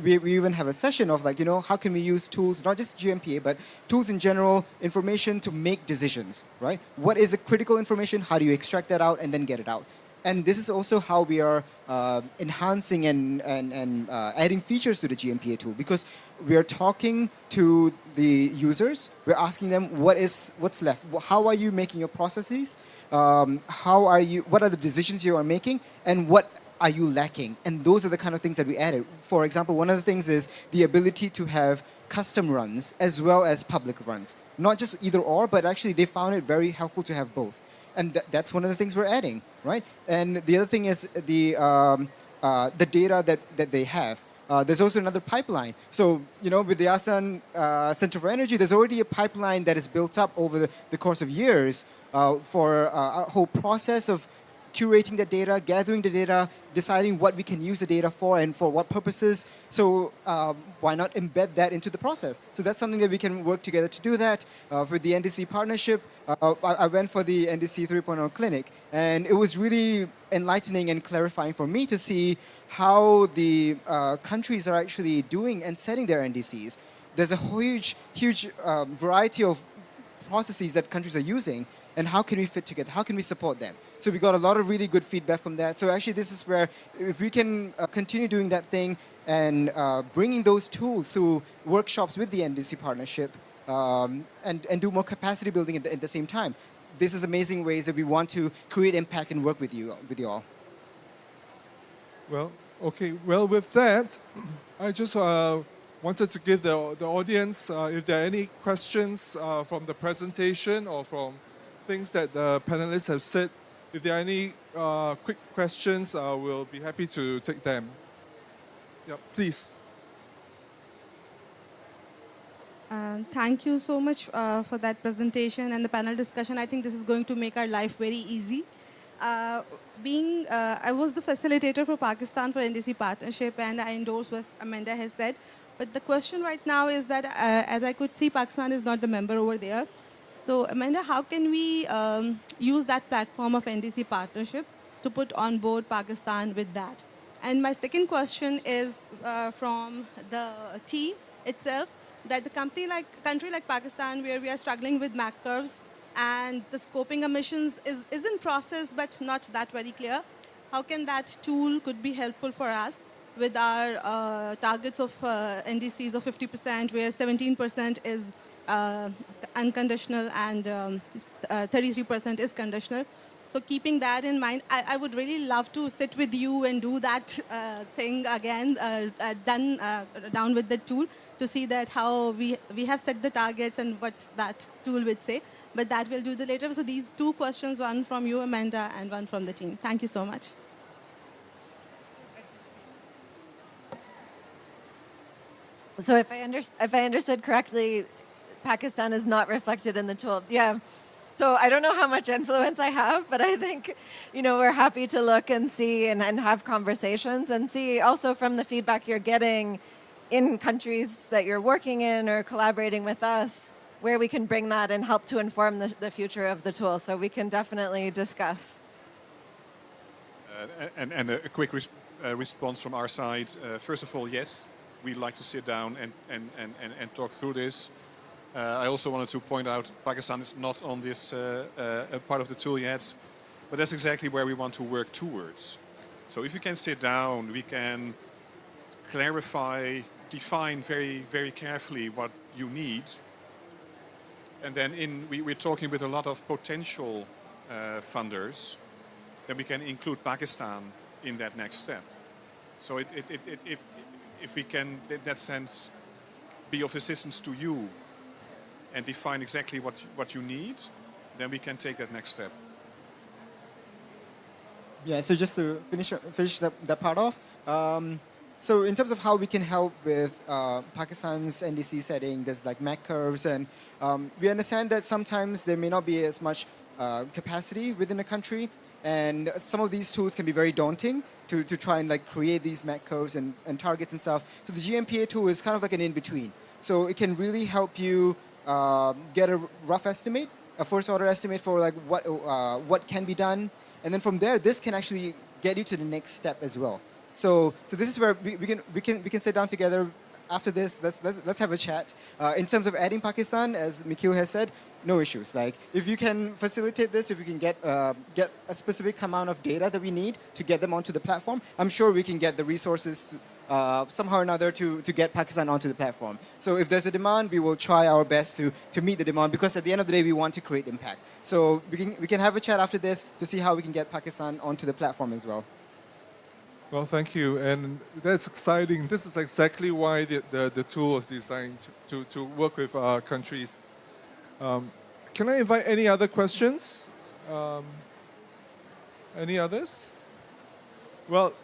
we even have a session of like, how can we use tools, not just GMPA, but tools in general, information to make decisions, right? What is the critical information? How do you extract that out and then get it out? And this is also how we are enhancing and adding features to the GMPA tool, because we are talking to the users. We're asking them what's left. How are you making your processes? What are the decisions you are making? And what are you lacking? And those are the kind of things that we added. For example, one of the things is the ability to have custom runs as well as public runs. Not just either or, but actually they found it very helpful to have both. And that's one of the things we're adding, right? And the other thing is the data that they have. There's also another pipeline. So, with the ASEAN Center for Energy, there's already a pipeline that is built up over the course of years for a whole process of curating the data, gathering the data, deciding what we can use the data for and for what purposes. So why not embed that into the process? So that's something that we can work together to do that. With the NDC partnership, I went for the NDC 3.0 clinic, and it was really enlightening and clarifying for me to see how the countries are actually doing and setting their NDCs. There's a huge variety of processes that countries are using, and how can we fit together? How can we support them? So we got a lot of really good feedback from that. So actually this is where if we can continue doing that thing and bringing those tools through workshops with the NDC partnership and do more capacity building at the same time, this is amazing ways that we want to create impact and work with you all. Well, okay. Well, with that, I just wanted to give the audience, if there are any questions from the presentation or from things that the panelists have said. If there are any quick questions, we'll be happy to take them. Yeah, please. Thank you so much for that presentation and the panel discussion. I think this is going to make our life very easy. I was the facilitator for Pakistan for NDC partnership, and I endorse what Amanda has said. But the question right now is that, as I could see, Pakistan is not the member over there. So, Amanda, how can we use that platform of NDC partnership to put on board Pakistan with that? And my second question is from the team itself, that the country like Pakistan, where we are struggling with MAC curves and the scoping emissions is in process but not that very clear. How can that tool could be helpful for us with our targets of NDCs of 50%, where 17% is unconditional and 33% is conditional. So keeping that in mind, I would really love to sit with you and do that thing again, down with the tool to see that how we have set the targets and what that tool would say. But that we'll do the later. So these two questions, one from you, Amanda, and one from the team. Thank you so much. So if I understood correctly, Pakistan is not reflected in the tool. Yeah. So I don't know how much influence I have, but I think, we're happy to look and see and have conversations and see also from the feedback you're getting in countries that you're working in or collaborating with us, where we can bring that and help to inform the future of the tool. So we can definitely discuss. And a quick response from our side. First of all, yes, we'd like to sit down and talk through this. I also wanted to point out Pakistan is not on this part of the tool yet, but that's exactly where we want to work towards. So if we can sit down, we can clarify, define very, very carefully what you need. And then we're talking with a lot of potential funders, then we can include Pakistan in that next step. So if we can, in that sense, be of assistance to you and define exactly what you need, then we can take that next step. Yeah, so just to finish that part off, so in terms of how we can help with Pakistan's NDC setting, there's like MAC curves, and we understand that sometimes there may not be as much capacity within the country, and some of these tools can be very daunting to try and like create these MAC curves and targets and stuff. So the GMPA tool is kind of like an in-between. So it can really help you get a rough estimate, a first order estimate for like what can be done. And then from there, this can actually get you to the next step as well. So this is where we can sit down together after this. Let's have a chat. In terms of adding Pakistan, as Michiel has said, no issues. Like if you can facilitate this, if we can get a specific amount of data that we need to get them onto the platform, I'm sure we can get the resources somehow or another to get Pakistan onto the platform. So if there's a demand, we will try our best to meet the demand, because at the end of the day, we want to create impact. So we can have a chat after this to see how we can get Pakistan onto the platform as well. Well, thank you, and that's exciting. This is exactly why the tool was designed to work with countries. Can I invite any other questions? Any others? Well,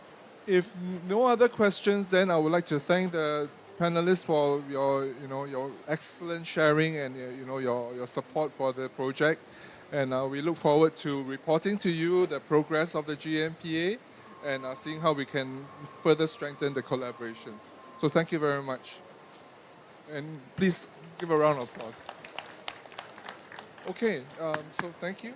if no other questions, then I would like to thank the panelists for your excellent sharing and your support for the project. And we look forward to reporting to you the progress of the GMPA and seeing how we can further strengthen the collaborations. So thank you very much. And please give a round of applause. Okay, so thank you.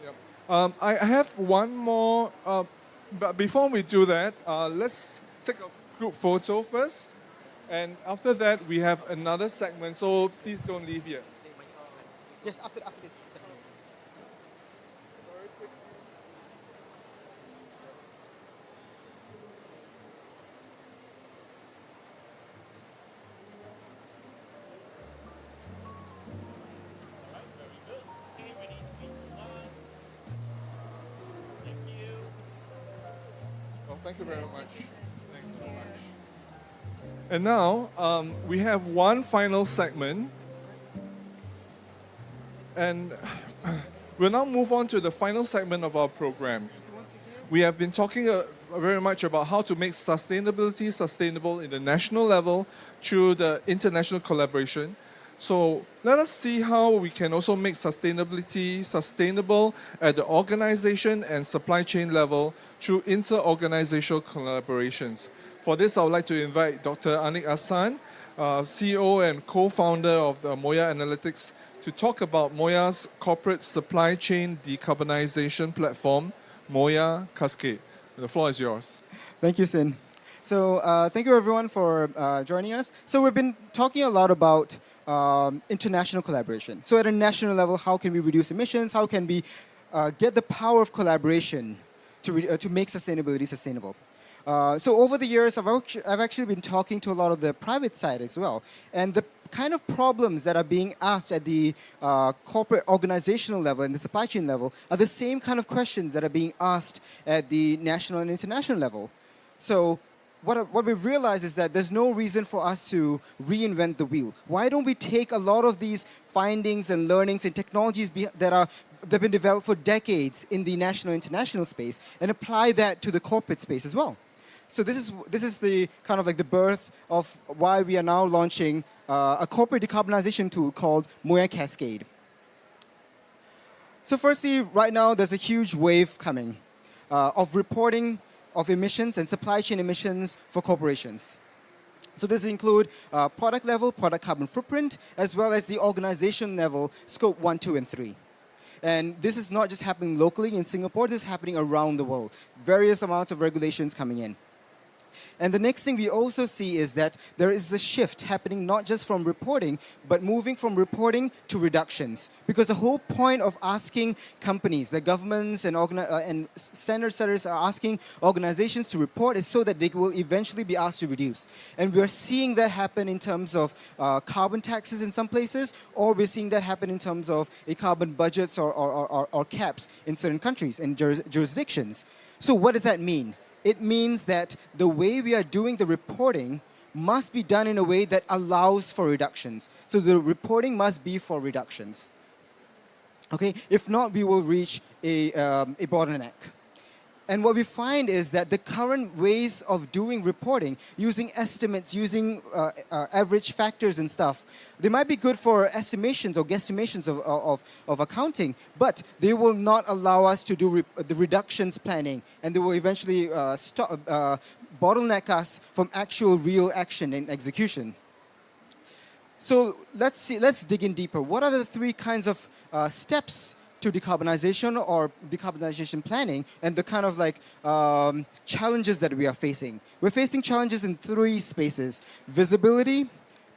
Yep. I have one more, but before we do that, let's take a group photo first. And after that, we have another segment, so please don't leave here. Yes, after this. Thank you very much. Thanks so much. And now we have one final segment. And we'll now move on to the final segment of our program. We have been talking very much about how to make sustainability sustainable in the national level through the international collaboration. So let us see how we can also make sustainability sustainable at the organization and supply chain level through inter-organizational collaborations. For this, I would like to invite Dr. Aniq Ahsan, CEO and co-founder of the MOYA Analytics, to talk about MOYA's corporate supply chain decarbonization platform, MOYA Cascade. The floor is yours. Thank you, Sin. So thank you, everyone, for joining us. So we've been talking a lot about international collaboration. So at a national level, how can we reduce emissions? How can we get the power of collaboration to make sustainability sustainable? So over the years, I've actually been talking to a lot of the private side as well. And the kind of problems that are being asked at the corporate organizational level and the supply chain level are the same kind of questions that are being asked at the national and international level. So what we've realized is that there's no reason for us to reinvent the wheel. Why don't we take a lot of these findings and learnings and technologies that have been developed for decades in the national and international space and apply that to the corporate space as well? So this is the kind of like the birth of why we are now launching a corporate decarbonization tool called MOYA Cascade. So firstly, right now there's a huge wave coming of reporting of emissions and supply chain emissions for corporations. So this include product level, product carbon footprint, as well as the organization level, scope 1, 2, and 3. And this is not just happening locally in Singapore, this is happening around the world. Various amounts of regulations coming in. And the next thing we also see is that there is a shift happening not just from reporting, but moving from reporting to reductions. Because the whole point of asking companies, the governments and standard setters are asking organizations to report is so that they will eventually be asked to reduce. And we're seeing that happen in terms of carbon taxes in some places, or we're seeing that happen in terms of a carbon budgets or caps in certain countries and jurisdictions. So what does that mean? It means that the way we are doing the reporting must be done in a way that allows for reductions. So the reporting must be for reductions. Okay, if not, we will reach a bottleneck. And what we find is that the current ways of doing reporting, using estimates, using average factors and stuff, they might be good for estimations or guesstimations of accounting, but they will not allow us to do the reductions planning, and they will eventually bottleneck us from actual real action and execution. So let's dig in deeper. What are the three kinds of steps to decarbonization or decarbonization planning, and the kind of like challenges that we are facing? We're facing challenges in three spaces: visibility,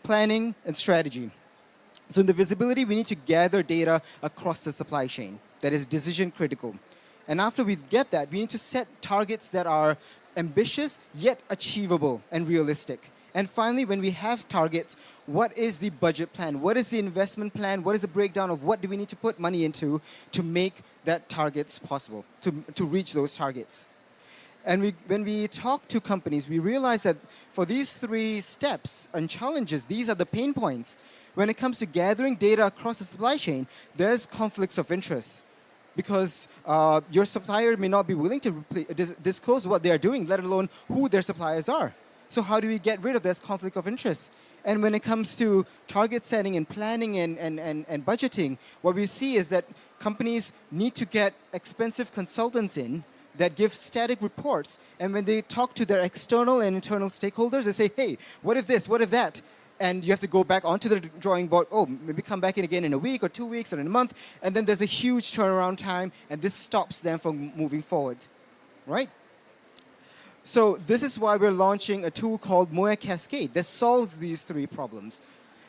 planning, and strategy. So in the visibility, we need to gather data across the supply chain that is decision critical. And after we get that, we need to set targets that are ambitious yet achievable and realistic. And finally, when we have targets, what is the budget plan? What is the investment plan? What is the breakdown of what do we need to put money into to make that targets possible, to reach those targets? And when we talk to companies, we realize that for these three steps and challenges, these are the pain points. When it comes to gathering data across the supply chain, there's conflicts of interest, because your supplier may not be willing to disclose what they are doing, let alone who their suppliers are. So how do we get rid of this conflict of interest? And when it comes to target setting and planning and budgeting, what we see is that companies need to get expensive consultants in that give static reports. And when they talk to their external and internal stakeholders, they say, hey, what if this, what if that? And you have to go back onto the drawing board. Oh, maybe come back in again in a week or 2 weeks or in a month. And then there's a huge turnaround time, and this stops them from moving forward, right? So this is why we're launching a tool called MOYA Cascade that solves these three problems.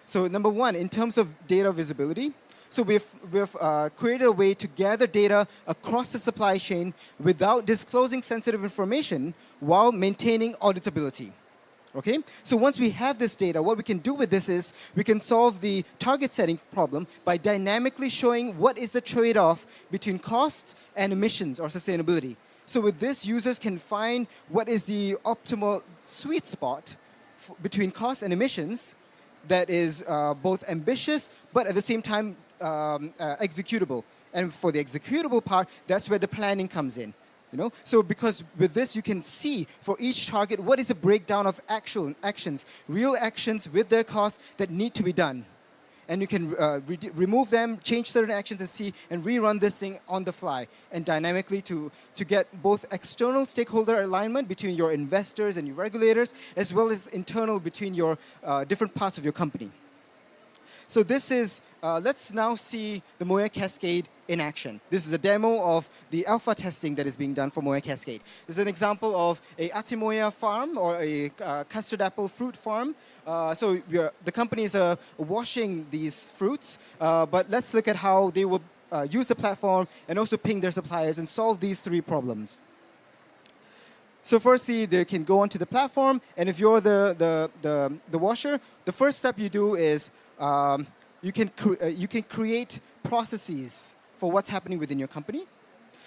So number one, in terms of data visibility, so we've created a way to gather data across the supply chain without disclosing sensitive information while maintaining auditability. Okay? So once we have this data, what we can do with this is we can solve the target setting problem by dynamically showing what is the trade-off between costs and emissions or sustainability. So with this, users can find what is the optimal sweet spot between cost and emissions that is both ambitious, but at the same time executable. And for the executable part, that's where the planning comes in. You know? So because with this, you can see for each target, what is the breakdown of actual actions, real actions with their costs that need to be done. And you can remove them, change certain actions, and see and rerun this thing on the fly and dynamically to get both external stakeholder alignment between your investors and your regulators, as well as internal between your different parts of your company. So this is, let's now see the MOYA Cascade in action. This is a demo of the alpha testing that is being done for MOYA Cascade. This is an example of a Atimoya farm or a custard apple fruit farm. So the companies are washing these fruits, but let's look at how they will use the platform and also ping their suppliers and solve these three problems. So firstly, they can go onto the platform, and if you're the washer, the first step you do is you can create processes for what's happening within your company.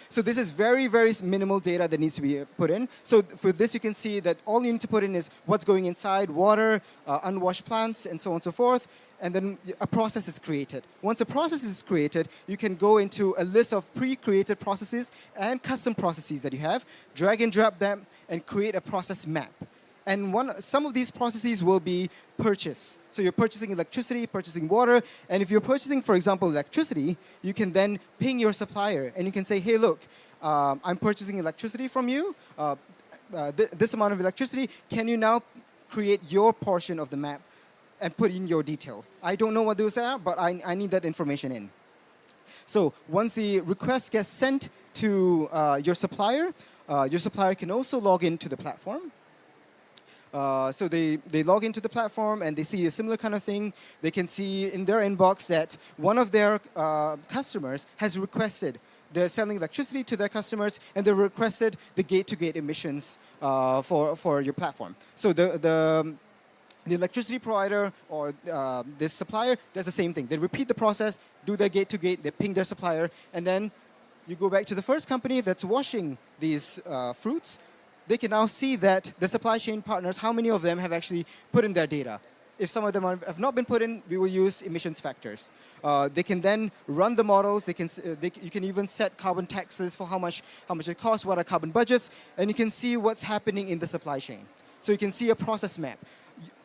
So this is very, very minimal data that needs to be put in. So for this, you can see that all you need to put in is what's going inside, water, unwashed plants, and so on and so forth. And then a process is created. Once a process is created, you can go into a list of pre-created processes and custom processes that you have, drag and drop them, and create a process map. And some of these processes will be purchase. So you're purchasing electricity, purchasing water. And if you're purchasing, for example, electricity, you can then ping your supplier. And you can say, hey, look, I'm purchasing electricity from you, this amount of electricity. Can you now create your portion of the map and put in your details? I don't know what those are, but I need that information in. So once the request gets sent to your supplier can also log into the platform. So they log into the platform and they see a similar kind of thing. They can see in their inbox that one of their customers has requested, they're selling electricity to their customers, and they requested the gate-to-gate emissions for your platform. So the electricity provider or this supplier does the same thing. They repeat the process, do their gate-to-gate, they ping their supplier, and then you go back to the first company that's washing these fruits. they can now see that the supply chain partners, how many of them have actually put in their data. If some of them have not been put in, we will use emissions factors. They can then run the models. You can even set carbon taxes for how much it costs, what are carbon budgets, and you can see what's happening in the supply chain. So you can see a process map.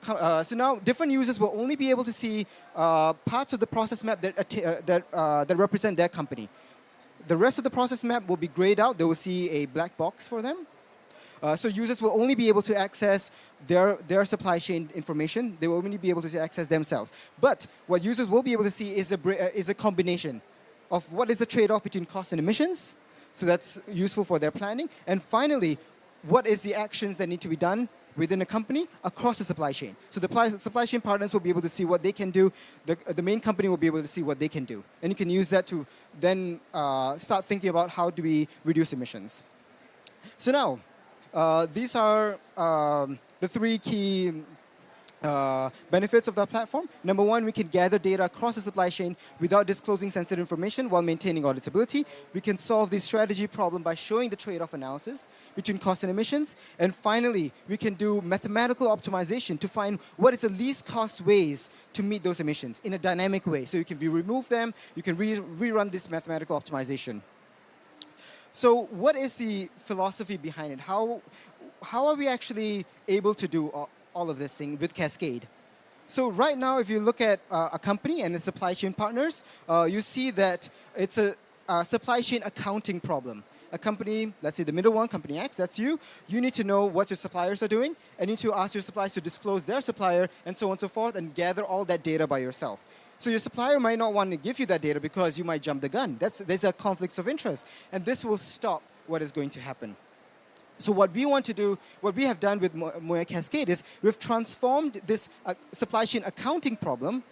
So now different users will only be able to see parts of the process map that represent their company. The rest of the process map will be grayed out. They will see a black box for them. So users will only be able to access their supply chain information. They will only be able to access themselves. But what users will be able to see is a combination of what is the trade-off between cost and emissions. So that's useful for their planning. And finally, what is the actions that need to be done within a company across the supply chain. So the supply chain partners will be able to see what they can do. The main company will be able to see what they can do. And you can use that to then start thinking about how do we reduce emissions. So now, these are the three key benefits of the platform. Number one, we can gather data across the supply chain without disclosing sensitive information while maintaining auditability. We can solve the strategy problem by showing the trade-off analysis between cost and emissions. And finally, we can do mathematical optimization to find what is the least cost ways to meet those emissions in a dynamic way. So you can remove them, you can rerun this mathematical optimization. So what is the philosophy behind it? How are we actually able to do all of this thing with Cascade? So right now, if you look at a company and its supply chain partners, you see that it's a supply chain accounting problem. A company, let's say the middle one, company X, that's you. You need to know what your suppliers are doing, and you need to ask your suppliers to disclose their supplier, and so on and so forth, and gather all that data by yourself. So your supplier might not want to give you that data because you might jump the gun. There's a conflict of interest, and this will stop what is going to happen. So what we want to do, what we have done with MOYA Cascade is we've transformed this supply chain accounting problem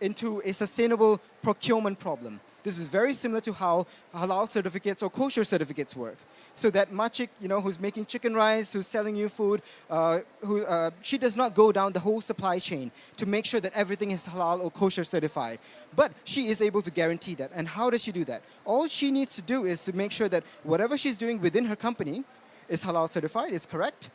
into a sustainable procurement problem. This is very similar to how halal certificates or kosher certificates work. So that Machik, who's making chicken rice, who's selling you food, she does not go down the whole supply chain to make sure that everything is halal or kosher certified. But she is able to guarantee that. And how does she do that? All she needs to do is to make sure that whatever she's doing within her company is halal certified, is correct.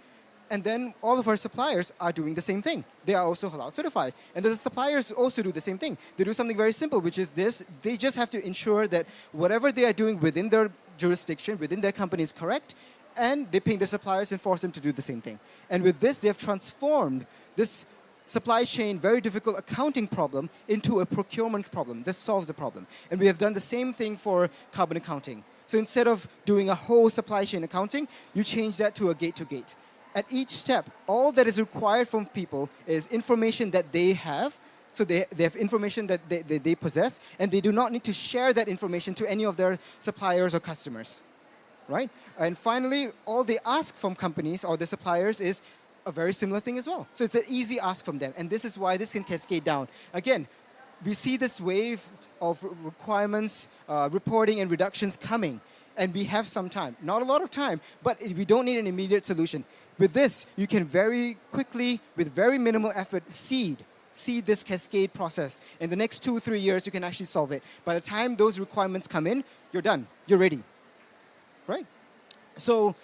And then all of our suppliers are doing the same thing. They are also halal certified. And the suppliers also do the same thing. They do something very simple, which is this. They just have to ensure that whatever they are doing within their jurisdiction, within their company is correct, and they ping their suppliers and force them to do the same thing. And with this, they have transformed this supply chain, very difficult accounting problem into a procurement problem. This solves the problem. And we have done the same thing for carbon accounting. So instead of doing a whole supply chain accounting, you change that to a gate-to-gate. At each step, all that is required from people is information that they have. So they have information that they possess, and they do not need to share that information to any of their suppliers or customers, right? And finally, all they ask from companies or the suppliers is a very similar thing as well. So it's an easy ask from them, and this is why this can cascade down. Again, we see this wave of requirements, reporting, and reductions coming, and we have some time. Not a lot of time, but we don't need an immediate solution. With this, you can very quickly, with very minimal effort, seed this cascade process. In the next 2 or 3 years, you can actually solve it. By the time those requirements come in, you're done. You're ready, right? So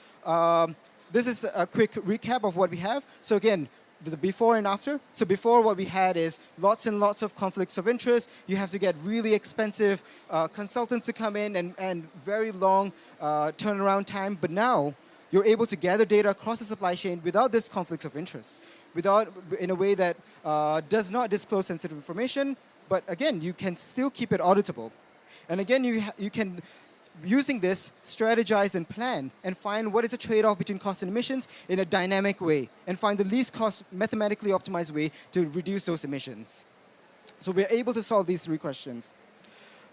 this is a quick recap of what we have. So again, the before and after. So before, what we had is lots and lots of conflicts of interest. You have to get really expensive consultants to come in and very long turnaround time. But now, you're able to gather data across the supply chain without this conflict of interest, in a way that does not disclose sensitive information. But again, you can still keep it auditable. And again, you can, using this, strategize and plan and find what is the trade-off between cost and emissions in a dynamic way and find the least cost, mathematically optimized way to reduce those emissions. So we're able to solve these 3 questions.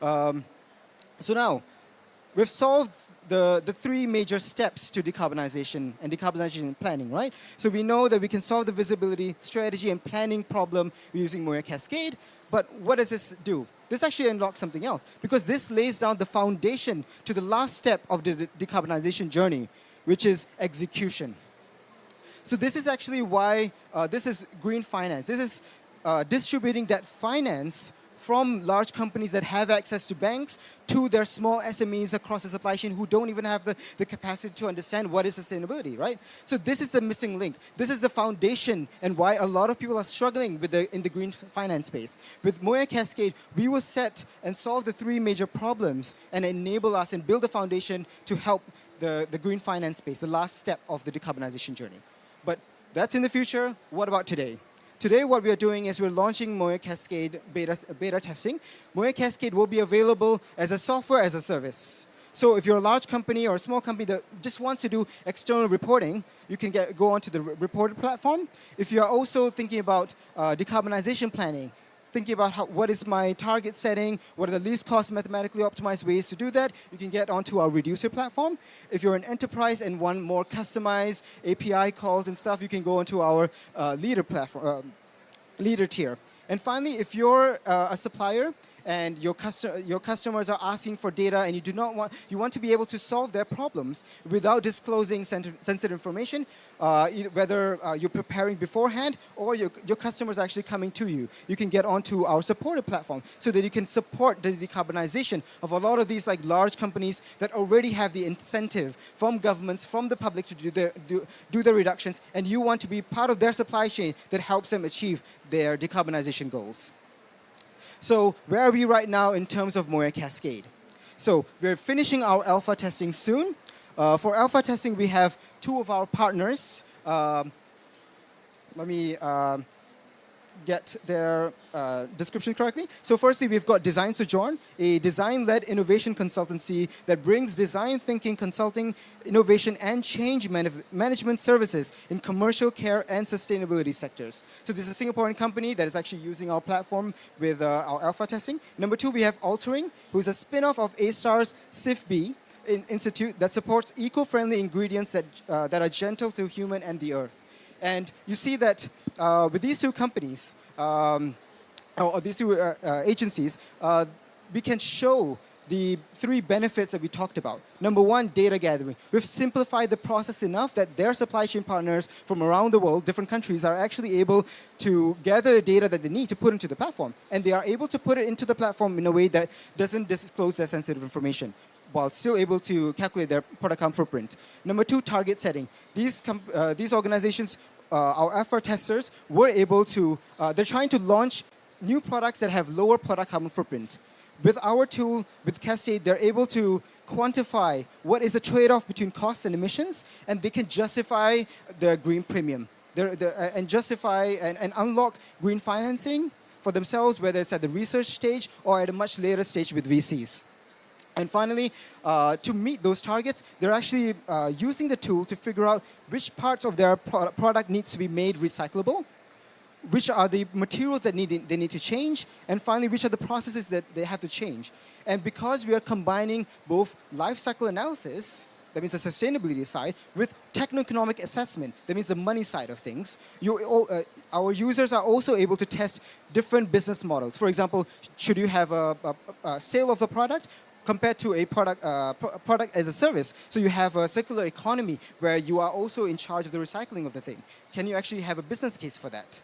So now, we've solved the 3 major steps to decarbonization and decarbonization planning, right? So we know that we can solve the visibility, strategy, and planning problem using MOYA Cascade. But what does this do? This actually unlocks something else, because this lays down the foundation to the last step of the decarbonization journey, which is execution. So this is actually why this is green finance. This is distributing that finance from large companies that have access to banks to their small SMEs across the supply chain who don't even have the capacity to understand what is sustainability, right? So this is the missing link. This is the foundation and why a lot of people are struggling with in the green finance space. With MOYA Cascade, we will set and solve the three major problems and enable us and build a foundation to help the green finance space, the last step of the decarbonization journey. But that's in the future. What about today? Today, what we are doing is we're launching MOYA Cascade beta testing. MOYA Cascade will be available as a software as a service. So if you're a large company or a small company that just wants to do external reporting, you can go onto the reported platform. If you're also thinking about decarbonization planning, thinking about what is my target setting, what are the least cost mathematically optimized ways to do that, you can get onto our Reducer platform. If you're an enterprise and want more customized API calls and stuff, you can go onto our Leader platform, Leader tier. And finally, if you're a supplier and your customers are asking for data and you want to be able to solve their problems without disclosing sensitive information, whether you're preparing beforehand or your customers are actually coming to you, you can get onto our supported platform so that you can support the decarbonization of a lot of these like large companies that already have the incentive from governments, from the public to do the reductions, and you want to be part of their supply chain that helps them achieve their decarbonization goals. So where are we right now in terms of MOYA Cascade? So we're finishing our alpha testing soon. For alpha testing, we have two of our partners. Let me get their description correctly. So firstly, we've got Design Sojourn, a design-led innovation consultancy that brings design thinking, consulting, innovation, and change management services in commercial, care, and sustainability sectors. So this is a Singaporean company that is actually using our platform with our alpha testing. Number two, we have Altering, who's a spin-off of A-STAR's SIFB Institute that supports eco-friendly ingredients that are gentle to human and the earth. And you see that with these two companies, or these two agencies, we can show the three benefits that we talked about. Number one, data gathering. We've simplified the process enough that their supply chain partners from around the world, different countries, are actually able to gather the data that they need to put into the platform. And they are able to put it into the platform in a way that doesn't disclose their sensitive information, while still able to calculate their product carbon footprint. Number two, target setting. These organizations, our alpha testers, were able to, they're trying to launch new products that have lower product carbon footprint. With our tool, with Cascade, they're able to quantify what is the trade-off between costs and emissions, and they can justify the green premium. And justify and unlock green financing for themselves, whether it's at the research stage or at a much later stage with VCs. And finally, to meet those targets, they're actually using the tool to figure out which parts of their product needs to be made recyclable, which are the materials that they need to change, and finally, which are the processes that they have to change. And because we are combining both life cycle analysis, that means the sustainability side, with techno-economic assessment, that means the money side of things, our users are also able to test different business models. For example, should you have a sale of a product compared to a product as a service? So you have a circular economy where you are also in charge of the recycling of the thing. Can you actually have a business case for that?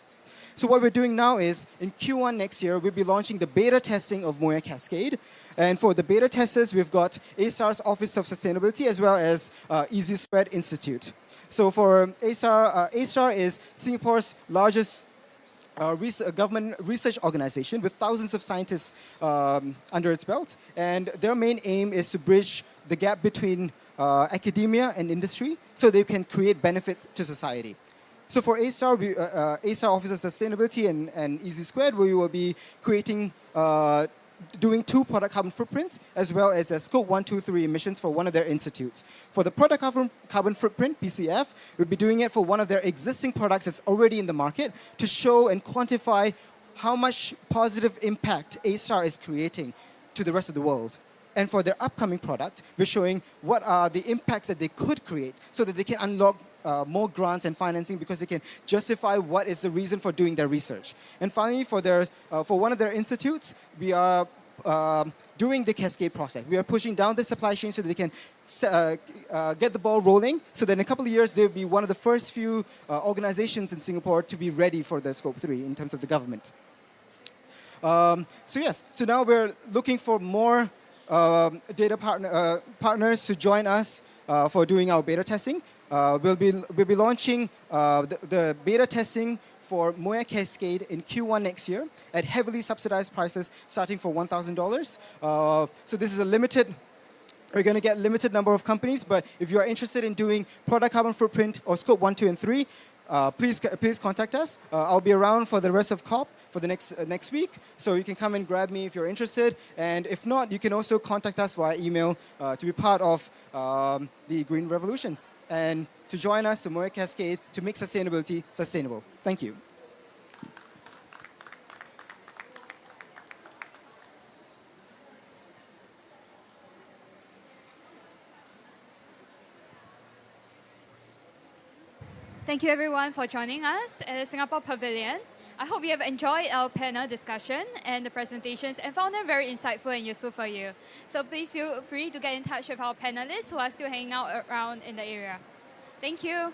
So what we're doing now is, in Q1 next year, we'll be launching the beta testing of MOYA Cascade. And for the beta testers, we've got A-STAR's Office of Sustainability as well as Easy Sweat Institute. So for A-STAR, A-STAR is Singapore's largest government research organization with thousands of scientists under its belt. And their main aim is to bridge the gap between academia and industry so they can create benefit to society. So for A-STAR, A-STAR Office of Sustainability and Easy Squared, we will be creating, doing 2 product carbon footprints, as well as scope 1, 2, 3 emissions for one of their institutes. For the product carbon footprint, PCF, we'll be doing it for one of their existing products that's already in the market to show and quantify how much positive impact A-STAR is creating to the rest of the world. And for their upcoming product, we're showing what are the impacts that they could create so that they can unlock more grants and financing because they can justify what is the reason for doing their research. And finally, for one of their institutes, we are doing the cascade process. We are pushing down the supply chain so that they can get the ball rolling, so that in a couple of years, they'll be one of the first few organizations in Singapore to be ready for the Scope 3 in terms of the government. So yes, so now we're looking for more data partners to join us for doing our beta testing. We'll be launching the beta testing for MOYA Cascade in Q1 next year at heavily subsidized prices starting for $1,000. So this is a limited. We're going to get limited number of companies, but if you are interested in doing product carbon footprint or scope 1, 2, and 3, please contact us. I'll be around for the rest of COP for the next week, so you can come and grab me if you're interested. And if not, you can also contact us via email to be part of the Green Revolution and to join us to MOYA Cascade to make sustainability sustainable. Thank you. Thank you everyone for joining us at the Singapore Pavilion. I hope you have enjoyed our panel discussion and the presentations and found them very insightful and useful for you. So please feel free to get in touch with our panelists who are still hanging out around in the area. Thank you.